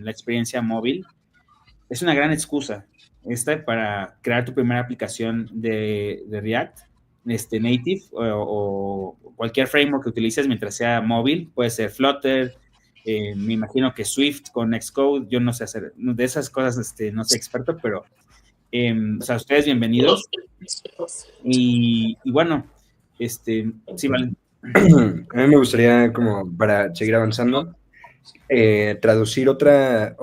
la experiencia móvil. Es una gran excusa para crear tu primera aplicación de React, native, o cualquier framework que utilices mientras sea móvil. Puede ser Flutter, me imagino que Swift con Xcode. Yo no sé hacer de esas cosas, no soy experto, pero o sea, ustedes bienvenidos. Y bueno, sí, vale. A mí me gustaría, como para seguir avanzando, traducir otra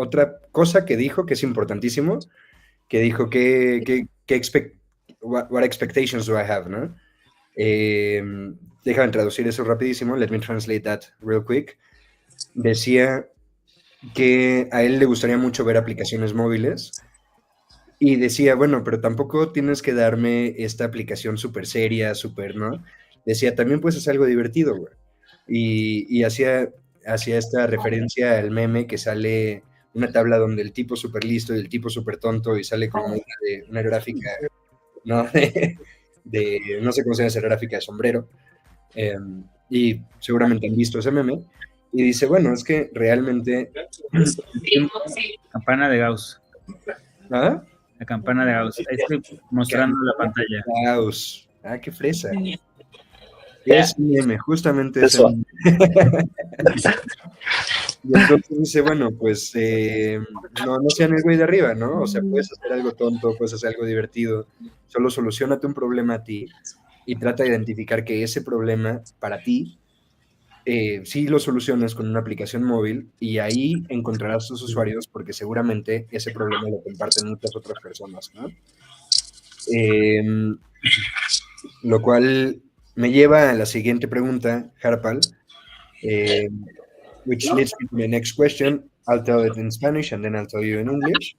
cosa que dijo, que es importantísimo, que dijo what expectations do I have, ¿no? Déjame traducir eso rapidísimo, let me translate that real quick. Decía que a él le gustaría mucho ver aplicaciones móviles, y decía, bueno, pero tampoco tienes que darme esta aplicación súper seria, ¿no? Decía, también puedes hacer algo divertido, güey. Y hacía esta referencia al meme que sale una tabla donde el tipo súper listo y el tipo súper tonto, y sale como una gráfica, ¿no? No sé cómo se llama esa gráfica de sombrero. Y seguramente han visto ese meme. Y dice, bueno, es que realmente... Campana de Gauss. ¿Ah? La campana de Gauss. Estoy mostrando la pantalla. Gauss. Ah, qué fresa. Es un meme, justamente ese meme. Y entonces dice, bueno, pues no sean el güey de arriba, ¿no? O sea, puedes hacer algo tonto, puedes hacer algo divertido, solo solucionate un problema a ti y trata de identificar que ese problema para ti sí lo solucionas con una aplicación móvil, y ahí encontrarás tus usuarios, porque seguramente ese problema lo comparten muchas otras personas, ¿no? Lo cual me lleva a la siguiente pregunta, Harpal, which leads me to the next question. I'll tell it in Spanish and then I'll tell you in English.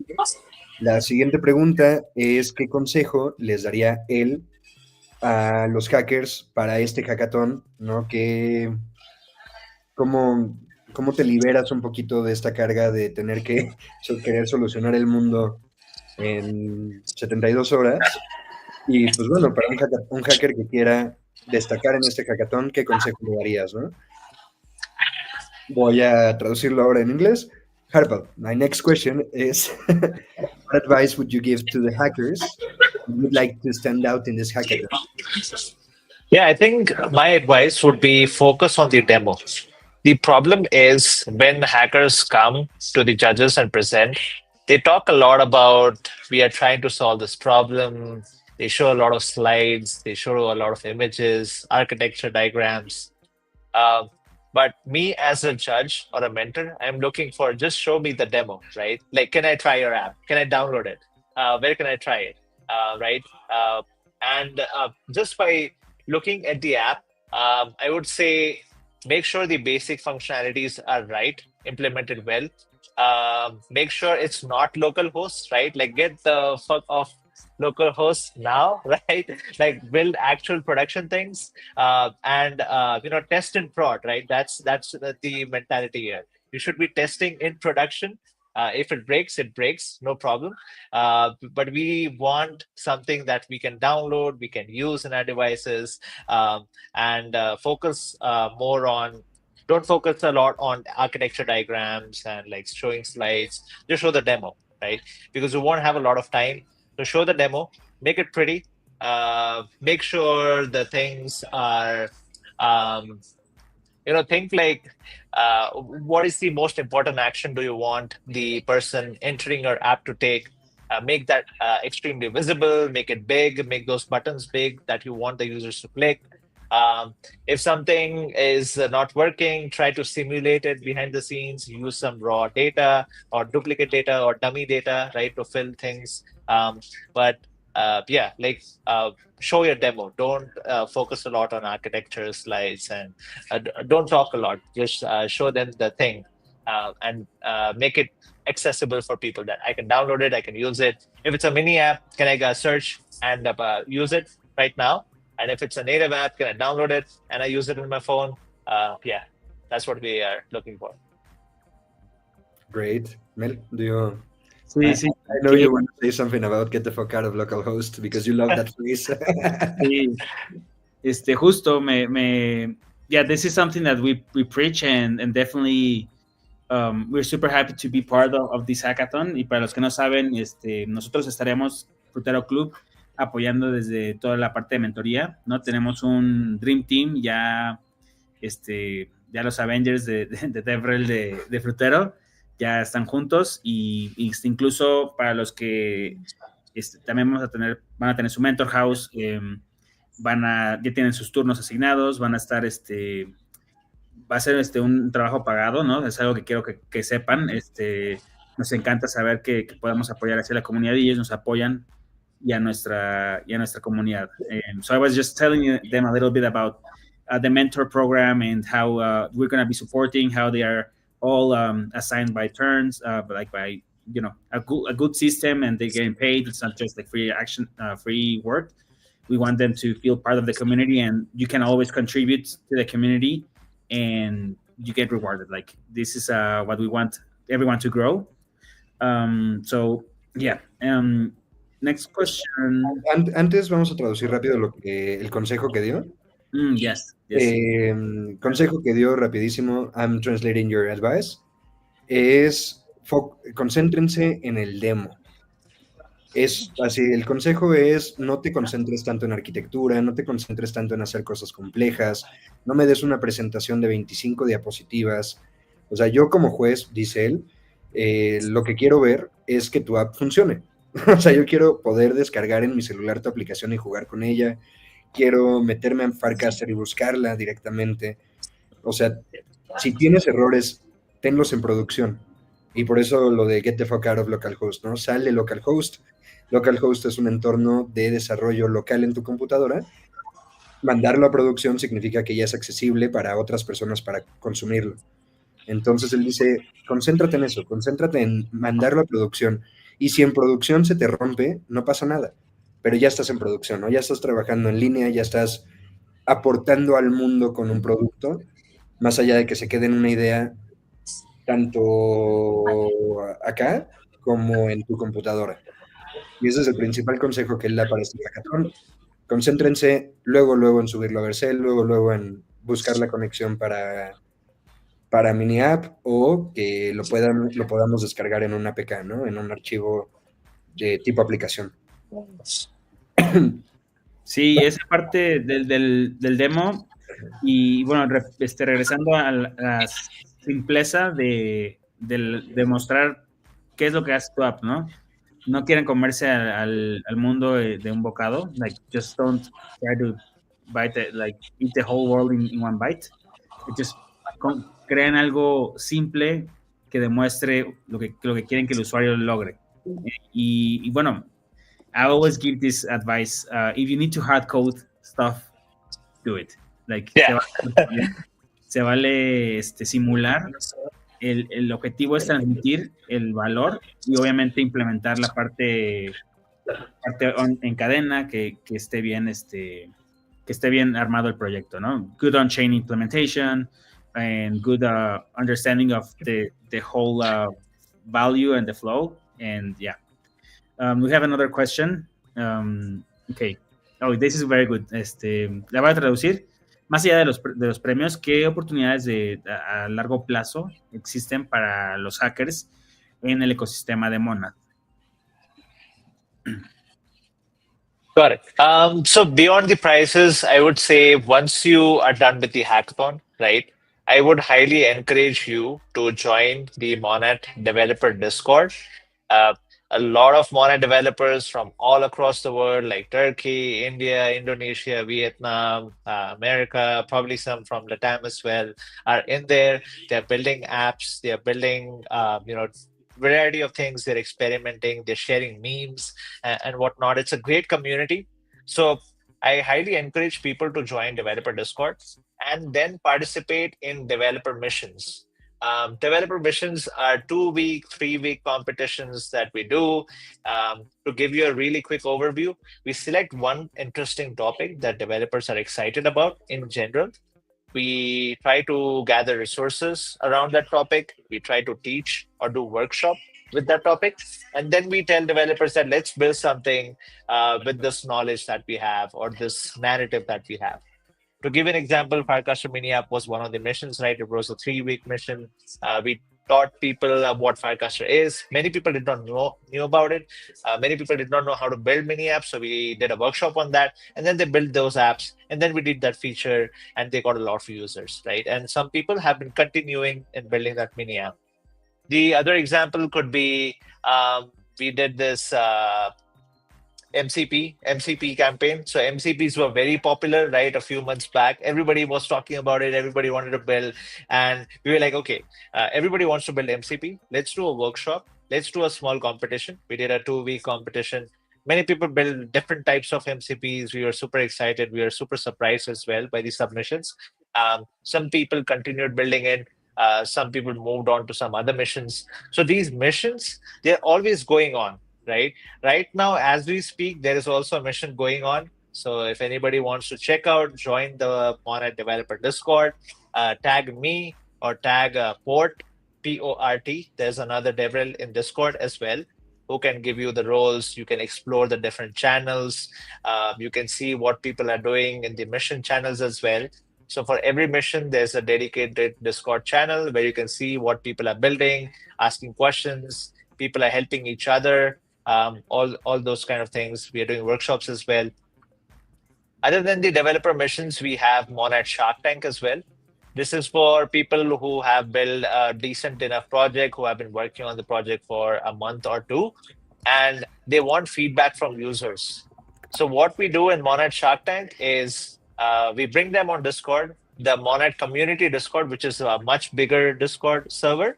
La siguiente pregunta es, ¿qué consejo les daría él a los hackers para este hackathon, ¿no? ¿Cómo, cómo te liberas un poquito de esta carga de tener que querer solucionar el mundo en 72 horas? Y pues bueno, para un hacker que quiera destacar en este hackathon, ¿qué consejo le darías, no? Voy a traducirlo ahora en inglés. Harpal, my next question is, what advice would you give to the hackers who would like to stand out in this hackathon? Yeah, I think my advice would be focus on the demo. The problem is when hackers come to the judges and present, they talk a lot about we are trying to solve this problem. They show a lot of slides, they show a lot of images, architecture diagrams. Um, but me as a judge or a mentor, I'm looking for just show me the demo, right? Like, can I try your app? Can I download it? Where can I try it? Right? And just by looking at the app, I would say make sure the basic functionalities are right, implemented well. Make sure it's not local hosts, right? Like, get the fuck off local hosts now, right? Like, build actual production things, and test in prod, right? That's the mentality here. You should be testing in production. If it breaks, it breaks, no problem. But we want something that we can download, we can use in our devices, and focus more on. Don't focus a lot on architecture diagrams and like showing slides. Just show the demo, right? Because you won't have a lot of time. So show the demo, make it pretty, make sure the things are, um, think like, what is the most important action do you want the person entering your app to take? Make that extremely visible, make it big, make those buttons big that you want the users to click. If something is not working, try to simulate it behind the scenes, use some raw data or duplicate data or dummy data, right, to fill things. But yeah, like, show your demo. Don't focus a lot on architecture slides, and don't talk a lot. Just show them the thing, and make it accessible for people that I can download it, I can use it. If it's a mini app, can I search and use it right now? And if it's a native app, can I download it and I use it on my phone? Yeah, that's what we are looking for. Great. Mel, do you... Sí, sí. I know you want to say something about get the fuck out of localhost because you love that phrase. Sí. Justo yeah, this is something that we preach, and definitely we're super happy to be part of this hackathon. Y para los que no saben, nosotros estaremos, Frutero Club, apoyando desde toda la parte de mentoría, ¿no? Tenemos un Dream Team, ya los Avengers de DevRel de Frutero ya están juntos, y incluso para los que también van a tener su mentor house, ya tienen sus turnos asignados, van a estar, va a ser un trabajo pagado, ¿no? Es algo que quiero que sepan. Nos encanta saber que podemos apoyar hacia la comunidad, y ellos nos apoyan y a nuestra comunidad. So I was just telling them a little bit about the mentor program and how we're going to be supporting, how they are all assigned by turns, like by a good system, and they're getting paid. It's not just like free work. We want them to feel part of the community, and you can always contribute to the community and you get rewarded. Like, this is what we want everyone to grow. So yeah. Next question. Antes vamos a traducir rápido el consejo que dio. Yes. Consejo que dio rapidísimo, I'm translating your advice, es concéntrense en el demo. Es así, el consejo es: no te concentres tanto en arquitectura, no te concentres tanto en hacer cosas complejas, no me des una presentación de 25 diapositivas. O sea, yo como juez, dice él, lo que quiero ver es que tu app funcione. O sea, yo quiero poder descargar en mi celular tu aplicación y jugar con ella. Quiero meterme en Farcaster y buscarla directamente. O sea, si tienes errores, tenlos en producción. Y por eso lo de get the fuck out of localhost, ¿no? Sale localhost. Localhost es un entorno de desarrollo local en tu computadora. Mandarlo a producción significa que ya es accesible para otras personas para consumirlo. Entonces él dice, concéntrate en eso, concéntrate en mandarlo a producción. Y si en producción se te rompe, no pasa nada. pero ya estás en producción, ¿no? Ya estás trabajando en línea, ya estás aportando al mundo con un producto, más allá de que se quede en una idea tanto acá como en tu computadora. Y ese es el principal consejo que él da para este hackathon. Concéntrense luego en subirlo a Vercel, luego en buscar la conexión para mini app o que lo podamos descargar en una APK, ¿no? En un archivo de tipo aplicación. Sí, esa parte del demo y bueno, regresando a la simpleza de mostrar qué es lo que hace tu app, ¿no? No quieren comerse al mundo de un bocado, like just don't try to like eat the whole world in one bite. Just crean algo simple que demuestre lo que quieren que el usuario logre. Y bueno, I always give this advice. If you need to hard code stuff, do it. Like, Yeah. se vale simular. El objetivo es transmitir el valor y obviamente implementar la parte en cadena que esté bien, que esté bien armado el proyecto, ¿no? Good on-chain implementation and good understanding of the whole value and the flow. And yeah. We have another question. Okay. Oh, this is very good. La voy a traducir. Más allá de los premios, ¿qué oportunidades a largo plazo existen para los hackers en el ecosistema de Monad? Got it. So beyond the prizes, I would say once you are done with the hackathon, right, I would highly encourage you to join the Monad developer Discord. Uh, a lot of Monad developers from all across the world, like Turkey, India, Indonesia, Vietnam, America, probably some from LATAM as well, are in there. They're building apps. They're building, variety of things. They're experimenting. They're sharing memes and whatnot. It's a great community. So I highly encourage people to join developer Discord and then participate in developer missions. Developer missions are 2-week, 3-week competitions that we do. To give you a really quick overview, we select one interesting topic that developers are excited about in general. We try to gather resources around that topic. We try to teach or do workshop with that topic. And then we tell developers that let's build something with this knowledge that we have or this narrative that we have. To give an example, Firecluster Mini App was one of the missions, right? It was a 3-week mission. We taught people what Firecluster is. Many people did not knew about it. Many people did not know how to build mini apps. So we did a workshop on that. And then they built those apps. And then we did that feature and they got a lot of users, right? And some people have been continuing in building that mini app. The other example could be we did this MCP campaign. So MCPs were very popular, right? A few months back, everybody was talking about it. Everybody wanted to build, and we were like, okay, everybody wants to build MCP. Let's do a workshop. Let's do a small competition. We did a 2-week competition. Many people build different types of MCPs. We were super excited. We were super surprised as well by the submissions. Some people continued building it. Some people moved on to some other missions. So these missions, they're always going on, right? Right now, as we speak, there is also a mission going on. So if anybody wants to check out, join the Monad Developer Discord, tag me or tag Port, P-O-R-T. There's another DevRel in Discord as well who can give you the roles. You can explore the different channels. You can see what people are doing in the mission channels as well. So for every mission, there's a dedicated Discord channel where you can see what people are building, asking questions. People are helping each other. All those kind of things. We are doing workshops as well. Other than the developer missions, we have Monad Shark Tank as well. This is for people who have built a decent enough project, who have been working on the project for a month or two, and they want feedback from users. So what we do in Monad Shark Tank is we bring them on Discord, the Monad community Discord, which is a much bigger Discord server.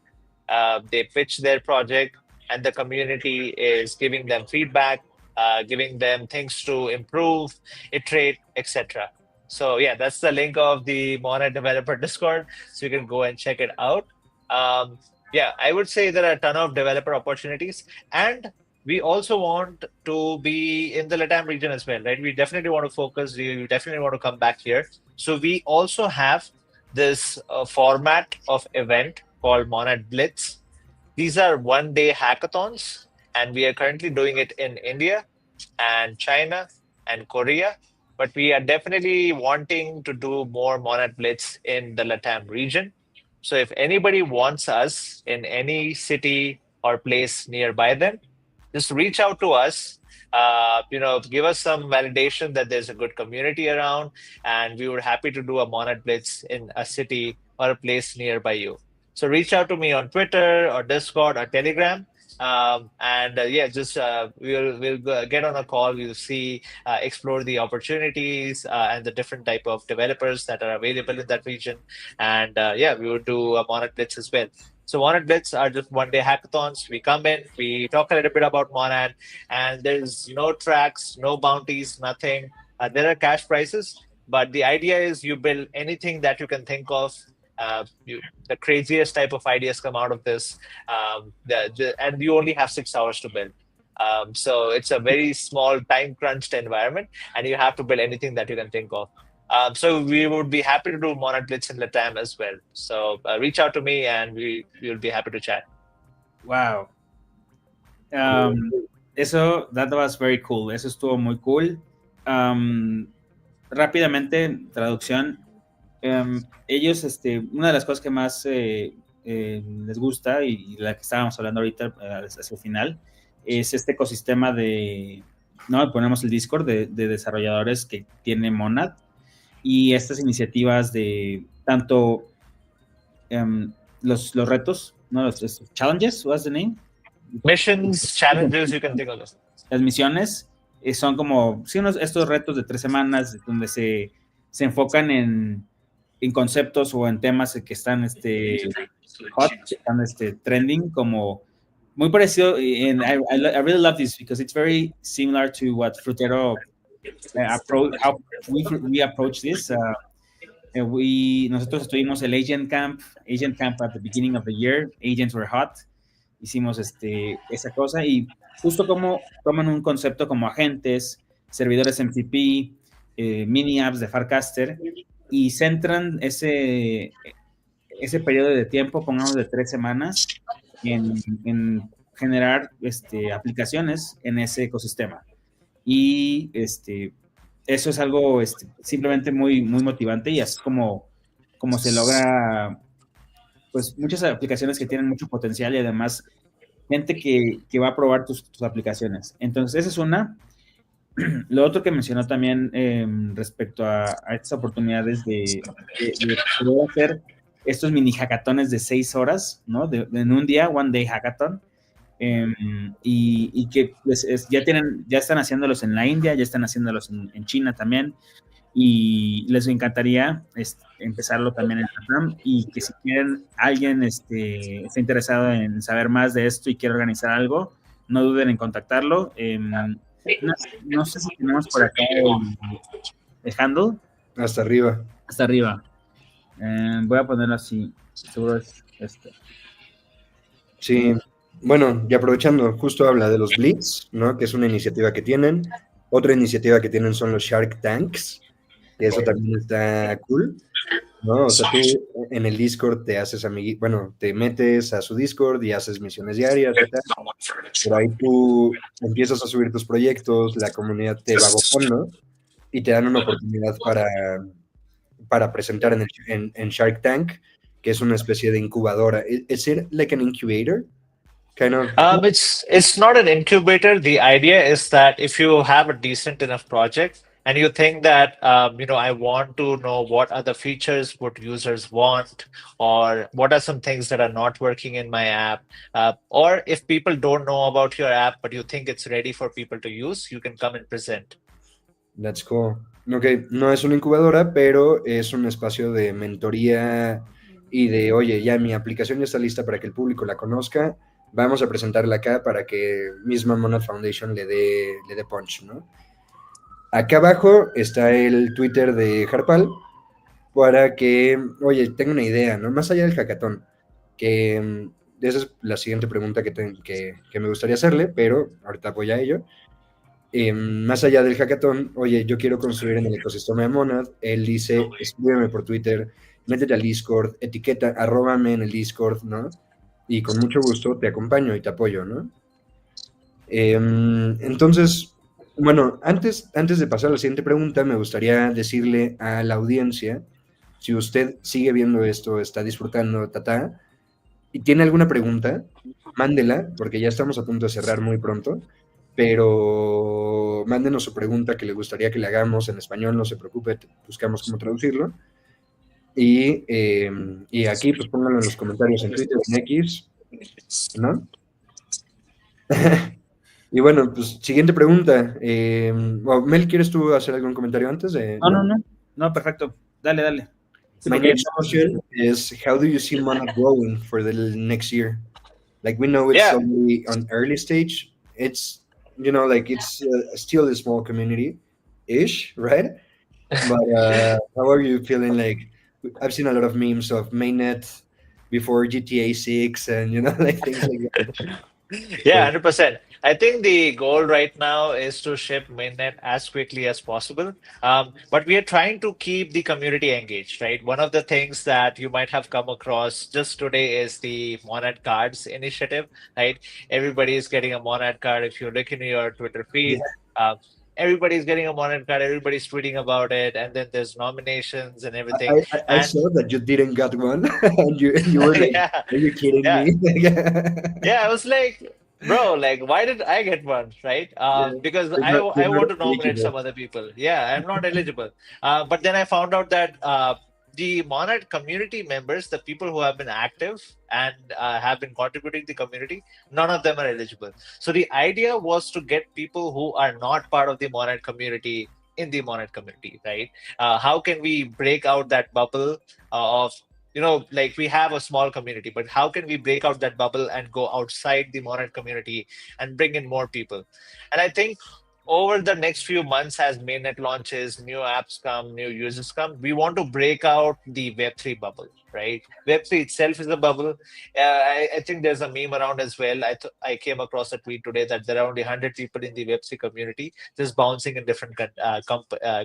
They pitch their project, and the community is giving them feedback, giving them things to improve, iterate, etc. So yeah, that's the link of the Monad developer Discord. So you can go and check it out. Yeah, I would say there are a ton of developer opportunities. And we also want to be in the LATAM region as well, right? We definitely want to focus. We definitely want to come back here. So we also have this format of event called Monad Blitz. These are 1 day hackathons, and we are currently doing it in India and China and Korea. But we are definitely wanting to do more Monad Blitz in the LATAM region. So if anybody wants us in any city or place nearby them, just reach out to us. Give us some validation that there's a good community around, and we were happy to do a Monad Blitz in a city or a place nearby you. So reach out to me on Twitter or Discord or Telegram. And yeah, just we'll get on a call. We'll see, explore the opportunities and the different type of developers that are available in that region. And yeah, we will do a Monad Blitz as well. So Monad Blitz are just 1 day hackathons. We come in, we talk a little bit about Monad, and there's no tracks, no bounties, nothing. There are cash prizes, but the idea is you build anything that you can think of. The craziest type of ideas come out of this, and you only have 6 hours to build. So it's a very small time crunched environment, and you have to build anything that you can think of. So we would be happy to do Monad Blitz in Latam as well. So reach out to me, and we will be happy to chat. Wow. That was very cool. Eso estuvo muy cool. Rápidamente, traducción. Ellos, una de las cosas que más les gusta y la que estábamos hablando ahorita hacia el final es este ecosistema de, ¿no? Ponemos el Discord de desarrolladores que tiene Monad y estas iniciativas de tanto los retos, ¿no? Los challenges, what's the name? Missions, challenges, you can think of this. Las misiones son como, sí, estos retos de 3 semanas donde se enfocan en conceptos o en temas que están hot, que están trending, como muy parecido. And I really love this because it's very similar to what Frutero approach, how we approach this. Nosotros estuvimos el Agent Camp at the beginning of the year. Agents were hot. Hicimos esa cosa y justo como toman un concepto como agentes, servidores MCP, mini apps de Farcaster y centran ese periodo de tiempo, pongamos de 3 semanas, en generar aplicaciones en ese ecosistema. Y eso es algo simplemente muy, muy motivante y es como se logra, pues, muchas aplicaciones que tienen mucho potencial y además gente que va a probar tus aplicaciones. Entonces, esa es una. Lo otro que mencionó también respecto a estas oportunidades de poder hacer estos mini hackatones de 6 horas, ¿no? En un día, 1 day hackathon, y que pues, ya están haciéndolos en la India, ya están haciéndolos en China también, y les encantaría empezarlo también en LATAM, y que si quieren, alguien está interesado en saber más de esto y quiere organizar algo, no duden en contactarlo. No sé si tenemos por acá el handle. Hasta arriba. Hasta arriba. Voy a ponerlo así. Seguro es este. Sí. Bueno, y aprovechando, justo habla de los Blitz, ¿no? Que es una iniciativa que tienen. Otra iniciativa que tienen son los Shark Tanks, que eso también está cool, ¿no? O sea, tú en el Discord te haces bueno, te metes a su Discord y haces misiones diarias y tal, pero ahí tú empiezas a subir tus proyectos, la comunidad te va votando y te dan una oportunidad para presentar en Shark Tank, que es una especie de incubadora. ¿Es it like an incubator? Kind of. It's not an incubator. The idea is that if you have a decent enough project and you think that I want to know what are the features what users want, or what are some things that are not working in my app, or if people don't know about your app but you think it's ready for people to use, you can come and present. That's cool. Ok, no es una incubadora, pero es un espacio de mentoría y de, oye, ya mi aplicación ya está lista para que el público la conozca, vamos a presentarla acá para que misma Monad Foundation le dé punch, ¿no? Acá abajo está el Twitter de Harpal para que, oye, tengo una idea, ¿no? Más allá del hackathon, que esa es la siguiente pregunta que me gustaría hacerle, pero ahorita voy a ello. Más allá del hackathon, oye, yo quiero construir en el ecosistema de Monad. Él dice, escríbeme por Twitter, métete al Discord, etiqueta, arróbame en el Discord, ¿no? Y con mucho gusto te acompaño y te apoyo, ¿no? Entonces, bueno, antes de pasar a la siguiente pregunta, me gustaría decirle a la audiencia, si usted sigue viendo esto, está disfrutando, y tiene alguna pregunta, mándela, porque ya estamos a punto de cerrar muy pronto, pero mándenos su pregunta que le gustaría que le hagamos en español, no se preocupe, buscamos cómo traducirlo. Y aquí, pues pónganlo en los comentarios en Twitter, en X, ¿no? Y bueno, pues siguiente pregunta. Mel, ¿quieres tú hacer algún comentario antes de...? No, perfecto. Dale. Sí, My porque next question is, how do you see Monad growing for the next year? Like, we know it's Yeah. only on early stage. It's, like it's still a small community-ish, right? But how are you feeling? Like, I've seen a lot of memes of mainnet before GTA 6 and, like things like that. Yeah, So, 100%. I think the goal right now is to ship mainnet as quickly as possible. But we are trying to keep the community engaged, right? One of the things that you might have come across just today is the Monad Cards initiative, right? Everybody is getting a Monad card. If you look in your Twitter yeah, feed, everybody's getting a Monad card. Everybody's tweeting about it, and then there's nominations and everything. I And saw that you didn't get one, and you were like, yeah, "Are you kidding yeah. me?" Yeah, I was like, bro, like, why did I get one, right? Yeah, Because you're I not want to nominate eligible. some other people. Yeah, I'm not eligible. But then I found out that the Monad community members, the people who have been active and have been contributing to the community, none of them are eligible. So the idea was to get people who are not part of the Monad community in the Monad community, right? How can we break out that bubble of like we have a small community, but how can we break out that bubble and go outside the Monad community and bring in more people? And I think over the next few months, as mainnet launches, new apps come, new users come, we want to break out the Web3 bubble, right? Web3 itself is a bubble. I think there's a meme around as well. I came across a tweet today that there are only 100 people in the Web3 community just bouncing in different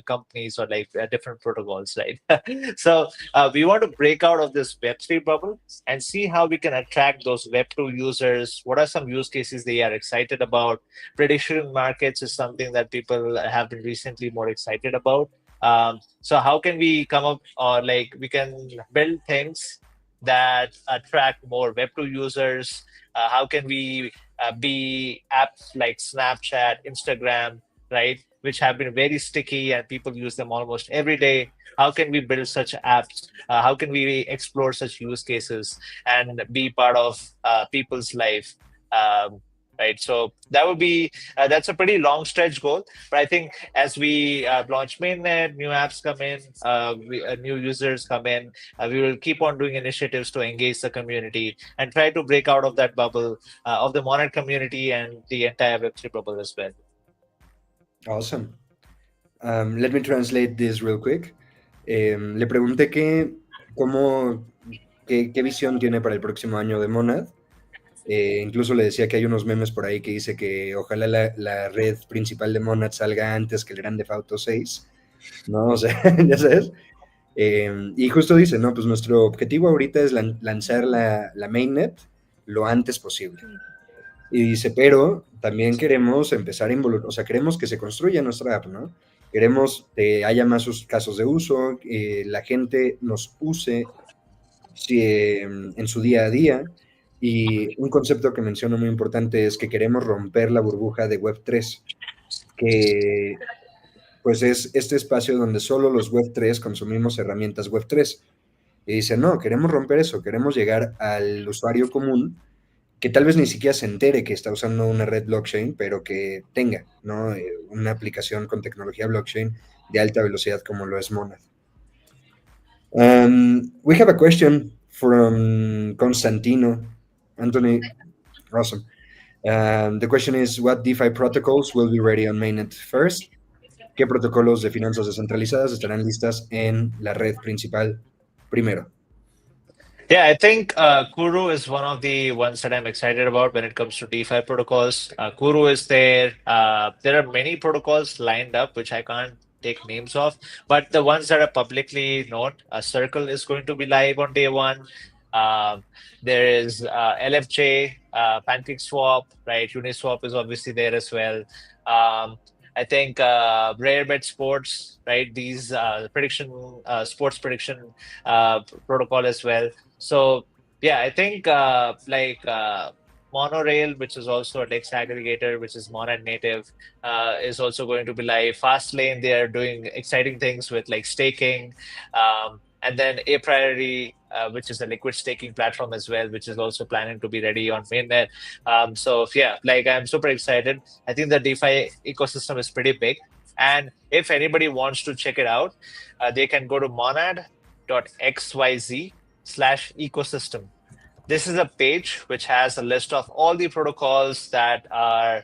companies or like different protocols, right? So we want to break out of this Web3 bubble and see how we can attract those Web2 users. What are some use cases they are excited about? Prediction markets is something that people have been recently more excited about. So how can we come up, or like we can build things that attract more Web2 users? How can we be apps like Snapchat, Instagram, right, which have been very sticky and people use them almost every day? How can we build such apps? How can we explore such use cases and be part of people's life? Right, so that would be that's a pretty long stretch goal, but I think as we launch mainnet, new apps come in, new users come in, we will keep on doing initiatives to engage the community and try to break out of that bubble of the Monad community and the entire Web3 bubble as well. Awesome. Let me translate this real quick. Le pregunté qué visión tiene para el próximo año de Monad. Incluso le decía que hay unos memes por ahí que dice que ojalá la red principal de Monad salga antes que el Grande Auto 6, ¿no? O sea, ya sabes. Y justo dice, no, pues nuestro objetivo ahorita es lanzar la mainnet lo antes posible. Y dice, pero también queremos empezar a involucrar, o sea, queremos que se construya nuestra app, ¿no? Queremos que haya más casos de uso, la gente nos use en su día a día. Y un concepto que menciono muy importante es que queremos romper la burbuja de Web3, que pues es este espacio donde solo los Web3 consumimos herramientas Web3. Y dice, no, queremos romper eso, queremos llegar al usuario común que tal vez ni siquiera se entere que está usando una red blockchain, pero que tenga, ¿no? Una aplicación con tecnología blockchain de alta velocidad como lo es Monad. We have a question from Constantino. Anthony, awesome. The question is, what DeFi protocols will be ready on mainnet first? ¿Qué protocolos de finanzas descentralizadas estarán listas en la red principal primero? Yeah, I think Kuru is one of the ones that I'm excited about when it comes to DeFi protocols. Kuru is there. There are many protocols lined up, which I can't take names of, but the ones that are publicly known, Circle is going to be live on day one. Um, there is LFJ, PancakeSwap, right? Uniswap is obviously there as well. I think Rarebet Sports, right? These prediction, sports prediction protocol as well. So yeah, I think Monorail, which is also a Dex aggregator, which is Monad native, is also going to be live. Fastlane, they are doing exciting things with like staking, and then A Priori, which is a liquid staking platform as well, which is also planning to be ready on mainnet. So yeah, like I'm super excited. I think the DeFi ecosystem is pretty big, and if anybody wants to check it out, they can go to monad.xyz/ecosystem. This is a page which has a list of all the protocols that are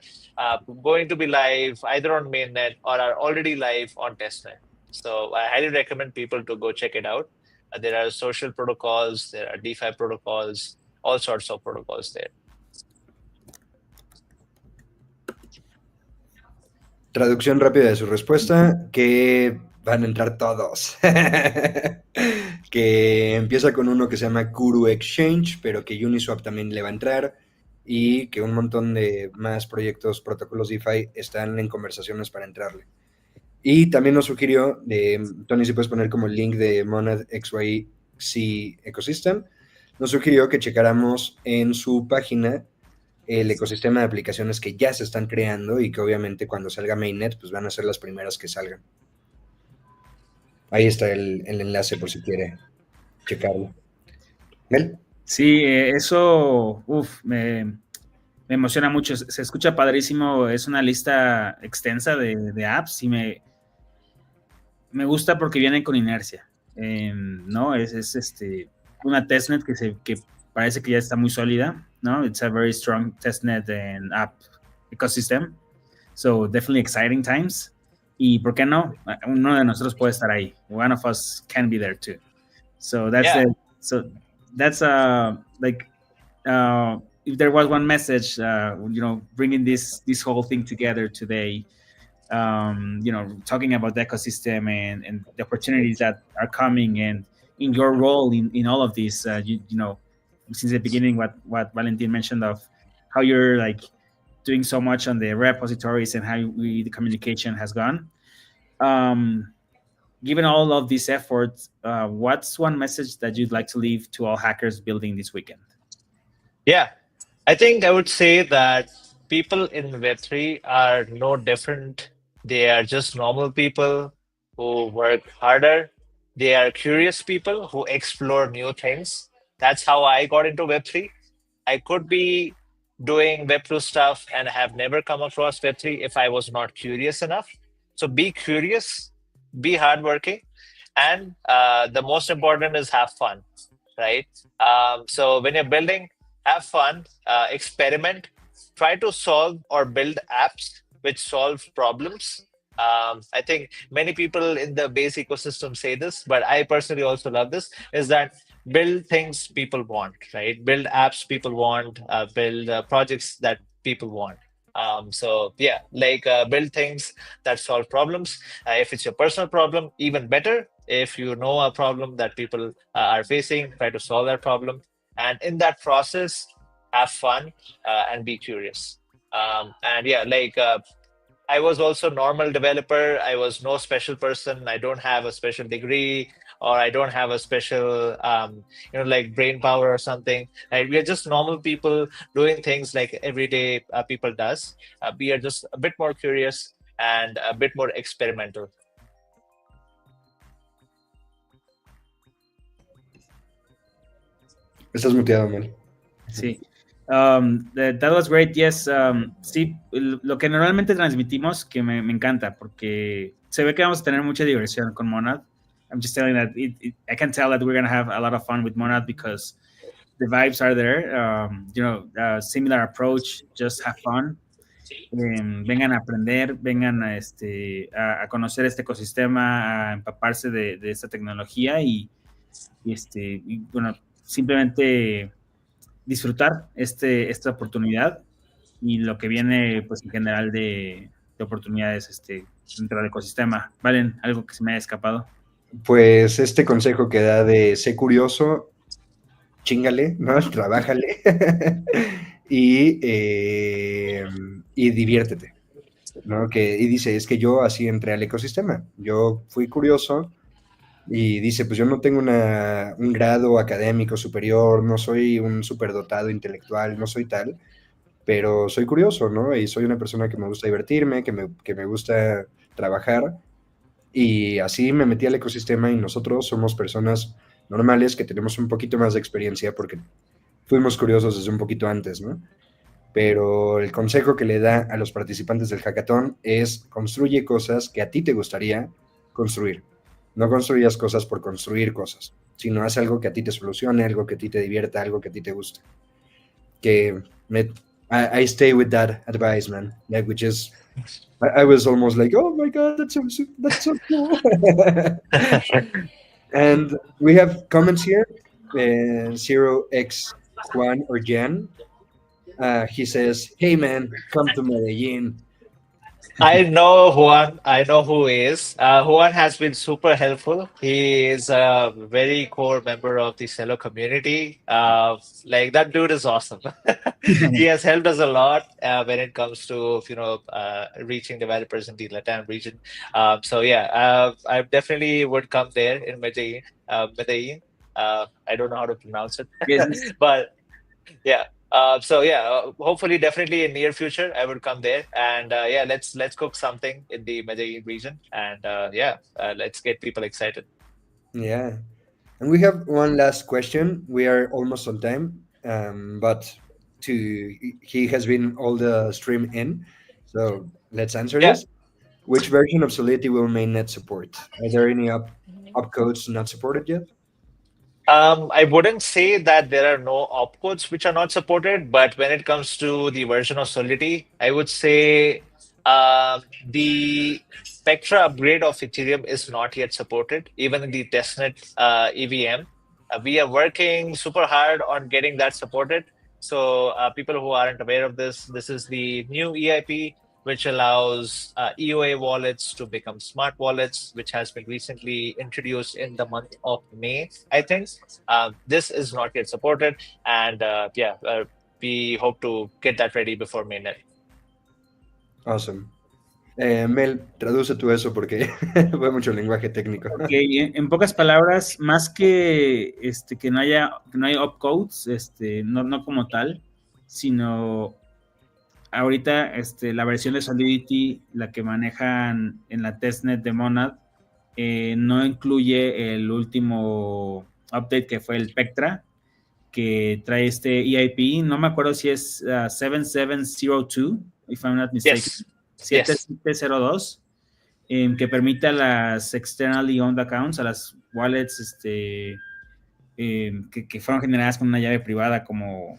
going to be live either on mainnet or are already live on testnet. So I highly recommend people to go check it out. There are social protocols, there are DeFi protocols, all sorts of protocols there. Traducción rápida de su respuesta, que van a entrar todos. Que empieza con uno que se llama Kuru Exchange, pero que Uniswap también le va a entrar y que un montón de más proyectos, protocolos DeFi están en conversaciones para entrarle. Y también nos sugirió, Tony, si puedes poner como el link de Monad XYZ Ecosystem, nos sugirió que checáramos en su página el ecosistema de aplicaciones que ya se están creando y que obviamente cuando salga Mainnet, pues van a ser las primeras que salgan. Ahí está el enlace por si quiere checarlo. ¿Mel? Sí, eso, me emociona mucho. Se escucha padrísimo. Es una lista extensa de apps y me gusta porque vienen con inercia. ¿No? Es una testnet que parece que ya está muy sólida, ¿no? It's a very strong testnet and app ecosystem. So definitely exciting times. Y por qué no? Uno de nosotros puede estar ahí. One of us can be there too. So that's like if there was one message, bringing this whole thing together today, talking about the ecosystem and the opportunities that are coming, and in your role in all of this, since the beginning, what Valentin mentioned of how you're like doing so much on the repositories and how the communication has gone. Given all of these efforts, what's one message that you'd like to leave to all hackers building this weekend? Yeah, I think I would say that people in Web3 are no different. They are just normal people who work harder. They are curious people who explore new things. That's how I got into Web3. I could be doing Web2 stuff and have never come across Web3 if I was not curious enough. So be curious, be hardworking, and the most important is have fun, right? So when you're building, have fun, experiment, try to solve or build apps which solve problems. I think many people in the base ecosystem say this, but I personally also love this, is that build things people want, right? Build apps people want, build projects that people want. So yeah, like build things that solve problems. If it's your personal problem, even better. If you know a problem that people are facing, try to solve that problem. And in that process, have fun and be curious. And yeah, like I was also normal developer. I was no special person. I don't have a special degree, or I don't have a special, like brain power or something. Right? We are just normal people doing things like everyday people does. We are just a bit more curious and a bit more experimental. Estás muteado, Mel. Sí. That was great. Yes. Sí, lo que normalmente transmitimos, que me encanta, porque se ve que vamos a tener mucha diversión con Monad. I'm just telling that I can tell that we're going to have a lot of fun with Monad because the vibes are there. Similar approach, just have fun. Vengan a aprender, vengan a conocer este ecosistema, a empaparse de esta tecnología y bueno, simplemente disfrutar esta oportunidad y lo que viene, pues, en general de oportunidades dentro del ecosistema. ¿Valen? ¿Algo que se me haya escapado? Pues este consejo que da de sé curioso, chíngale, ¿no? Trabájale y diviértete, ¿no? Y dice, es que yo así entré al ecosistema. Yo fui curioso y dice, pues yo no tengo un grado académico superior, no soy un superdotado intelectual, no soy tal, pero soy curioso, ¿no? Y soy una persona que me gusta divertirme, que me gusta trabajar. Y así me metí al ecosistema y nosotros somos personas normales que tenemos un poquito más de experiencia porque fuimos curiosos desde un poquito antes, ¿no? Pero el consejo que le da a los participantes del hackathon es construye cosas que a ti te gustaría construir. No construyas cosas por construir cosas, sino haz algo que a ti te solucione, algo que a ti te divierta, algo que a ti te guste. Que I stay with that advice, man. Like, which is, I was almost like, oh my God, that's so cool. And we have comments here. 0x Juan or Jan. He says, hey man, come to Medellin. I know Juan. I know who is. Juan has been super helpful. He is a very core member of the Cello community. Like that dude is awesome. He has helped us a lot when it comes to reaching developers in the LATAM region. So yeah, I definitely would come there in Medellin. Medellin. I don't know how to pronounce it, Yes. but yeah. So yeah, hopefully, definitely in near future, I would come there, and yeah, let's cook something in the Medellin region, and yeah, let's get people excited. Yeah. And we have one last question. We are almost on time, but he has been all the stream in. So let's answer Yeah. this. Which version of Solidity will mainnet support? Are there any opcodes not supported yet? I wouldn't say that there are no opcodes which are not supported, but when it comes to the version of Solidity, I would say the Spectra upgrade of Ethereum is not yet supported, even in the testnet EVM. We are working super hard on getting that supported. So people who aren't aware of this is the new EIP which allows EOA wallets to become smart wallets, which has been recently introduced in the month of May, I think. This is not yet supported, and yeah, we hope to get that ready before mainnet. Awesome. Mel, traduce tú eso porque fue mucho lenguaje técnico. Ok, en pocas palabras, más que no haya opcodes, no como tal, sino ahorita la versión de Solidity, la que manejan en la testnet de Monad, no incluye el último update que fue el Spectra, que trae este EIP. No me acuerdo si es 7702, if I'm not mistaken. Yes. Yes. 7702, que permite a las externally owned accounts, a las wallets que fueron generadas con una llave privada como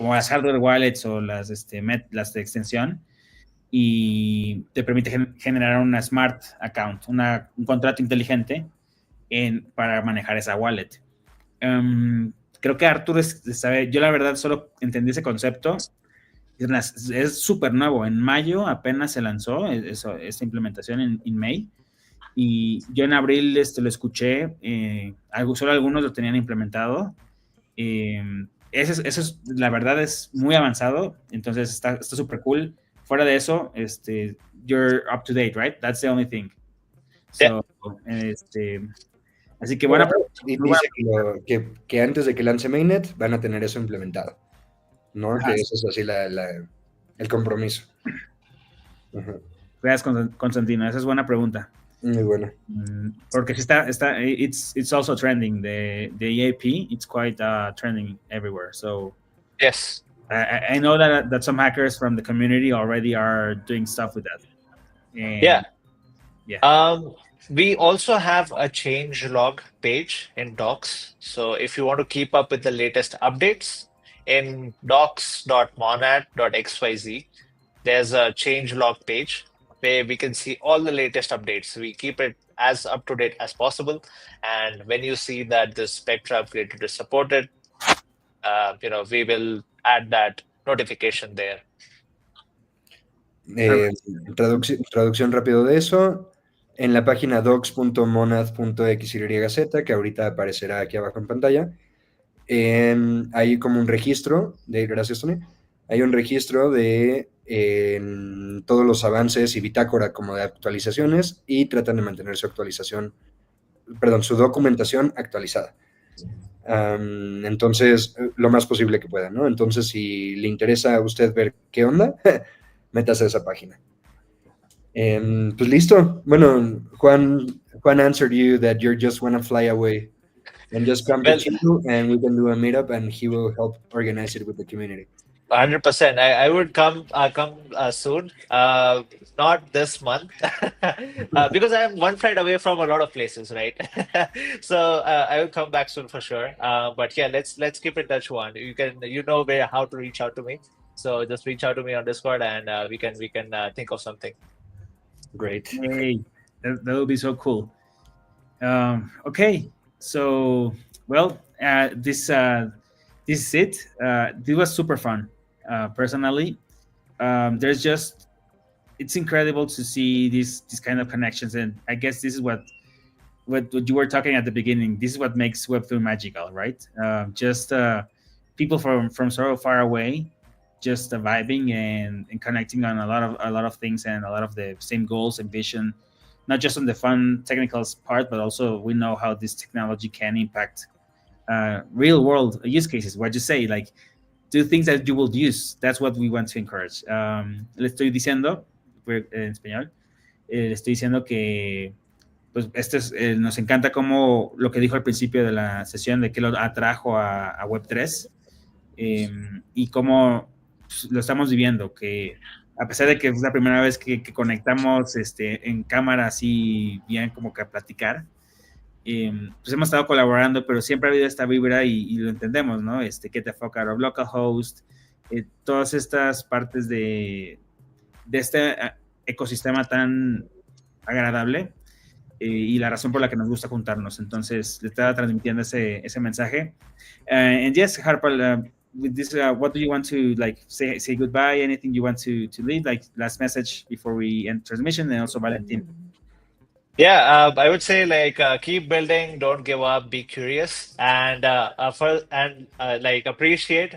las hardware wallets o las de extensión, y te permite generar una smart account, un contrato inteligente para manejar esa wallet. Creo que Arthur sabe, yo la verdad solo entendí ese concepto. Es súper nuevo. En mayo apenas se lanzó esta implementación en May. Y yo en abril lo escuché. Solo algunos lo tenían implementado. Eso es, la verdad, es muy avanzado. Entonces está súper cool. Fuera de eso, you're up to date, right? That's the only thing. So, así que bueno. Y dice que antes de que lance mainnet van a tener eso implementado, ¿no? Ajá. Que eso es así el compromiso. Gracias, Constantino. Esa es buena pregunta. Muy buena. Porque sí it's also trending. The EAP, it's quite trending everywhere. So yes, I know that some hackers from the community already are doing stuff with that. And yeah. We also have a change log page in docs. So if you want to keep up with the latest updates in docs.monad.xyz, there's a change log page where we can see all the latest updates. We keep it as up to date as possible. And when you see that the Spectra upgrade is supported, we will add that notification there. Traducción rápido de eso. En la página docs.monad.xyz, que ahorita aparecerá aquí abajo en pantalla, hay como un registro gracias Tony, hay un registro de todos los avances y bitácora como de actualizaciones y tratan de mantener su documentación actualizada. Entonces, lo más posible que puedan, ¿no? Entonces, si le interesa a usted ver qué onda, métase a esa página. Pues listo. Bueno, Juan answered you that you just want to fly away and just come to Chico and we can do a meetup and he will help organize it with the community. 100%. I would come soon. Not this month because I am one flight away from a lot of places, right? So I will come back soon for sure. But yeah, let's keep in touch, Juan. You know how to reach out to me. So just reach out to me on Discord and we can think of something. Great. Hey, that would be so cool. Okay, so well, this is it. This was super fun. Personally, it's incredible to see these kind of connections, and I guess this is what you were talking at the beginning. This is what makes Web3 magical, right? Just people from so far away, just vibing and connecting on a lot of things and a lot of the same goals and vision, not just on the fun technical part, but also we know how this technology can impact real world use cases. What you say, like do things that you will use. That's what we want to encourage. Le estoy diciendo en español, le estoy diciendo que pues nos encanta como lo que dijo al principio de la sesión de que lo atrajo a Web3 y cómo pues, lo estamos viviendo, que a pesar de que es la primera vez que conectamos en cámara así bien como que a platicar, pues hemos estado colaborando, pero siempre ha habido esta vibra y lo entendemos, ¿no? Get the fuck out of localhost, todas estas partes de este ecosistema tan agradable y la razón por la que nos gusta juntarnos. Entonces, le estaba transmitiendo ese mensaje. And yes, Harpal, with this, what do you want to like say goodbye? Anything you want to leave, like last message before we end transmission, and also Valentin. Yeah, I would say like keep building, don't give up, be curious, and like appreciate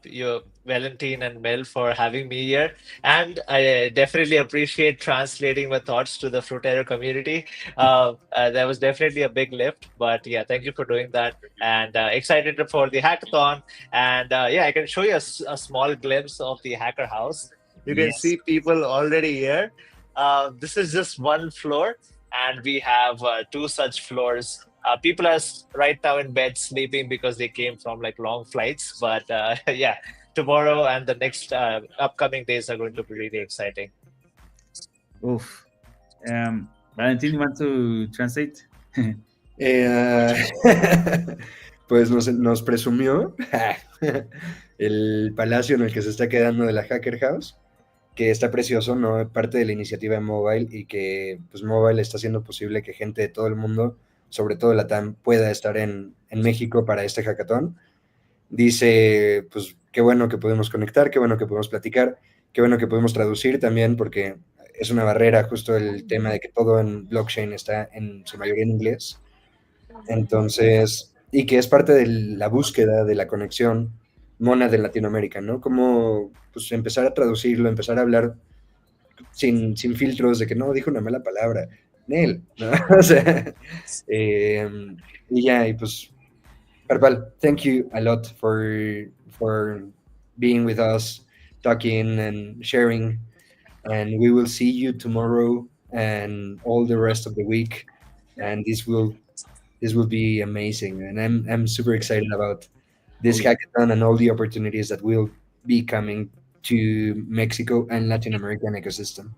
you, Valentin and Mel, for having me here, and I definitely appreciate translating my thoughts to the Frutero community. That was definitely a big lift, but yeah, thank you for doing that, and excited for the hackathon, and yeah, I can show you a small glimpse of the hacker house. You can see people already here. This is just one floor. And we have two such floors. People are right now in bed sleeping because they came from like long flights. But yeah, tomorrow and the next upcoming days are going to be really exciting. Oof. Valentin, you want to translate? Pues nos presumió el palacio en el que se está quedando de la Hacker House, que está precioso, ¿no? Parte de la iniciativa de Mobile y que pues Mobile está haciendo posible que gente de todo el mundo, sobre todo LATAM, pueda estar en México para este hackathon. Dice, pues qué bueno que podemos conectar, qué bueno que podemos platicar, qué bueno que podemos traducir también, porque es una barrera justo el tema de que todo en blockchain está en su mayoría en inglés. Entonces, y que es parte de la búsqueda de la conexión Monad de Latinoamérica, ¿no? Como pues empezar a traducirlo, empezar a hablar sin filtros de que no, dijo una mala palabra, Nel, ¿no? O sea, y ya, y pues, Carval, thank you a lot for being with us, talking and sharing, and we will see you tomorrow and all the rest of the week, and this will be amazing, and I'm super excited about this hackathon and all the opportunities that will be coming to Mexico and Latin American ecosystem.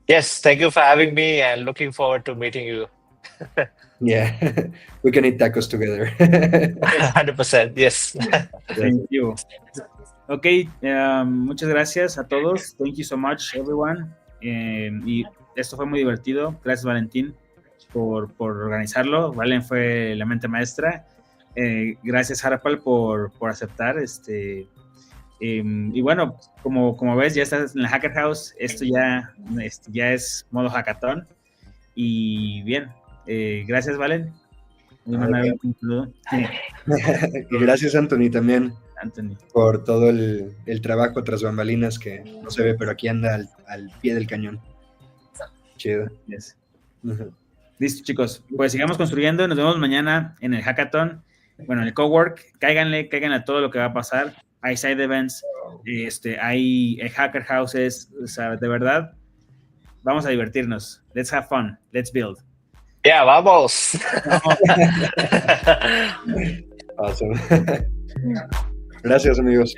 Yes, thank you for having me and looking forward to meeting you. Yeah, we can eat tacos together. 100%, yes. Thank you. Ok, muchas gracias a todos. Thank you so much, everyone. Y esto fue muy divertido. Gracias, Valentín, por organizarlo. Valen fue la mente maestra. Gracias, Harpal, por aceptar. Y bueno, como ves, ya estás en la Hacker House. Esto ya es modo hackathon. Y bien, gracias, Valen. Voy a mandar un saludo. Y gracias, Anthony, también Anthony. por todo el trabajo tras bambalinas que no se ve, pero aquí anda al pie del cañón. Chido. Yes. Listo, chicos. Pues sigamos construyendo. Nos vemos mañana en el hackathon. Bueno, en el cowork. Caigan a todo lo que va a pasar. Hay side events. Hay hacker houses. O sea, de verdad, vamos a divertirnos. Let's have fun. Let's build. Yeah, vamos. Awesome. Gracias, amigos.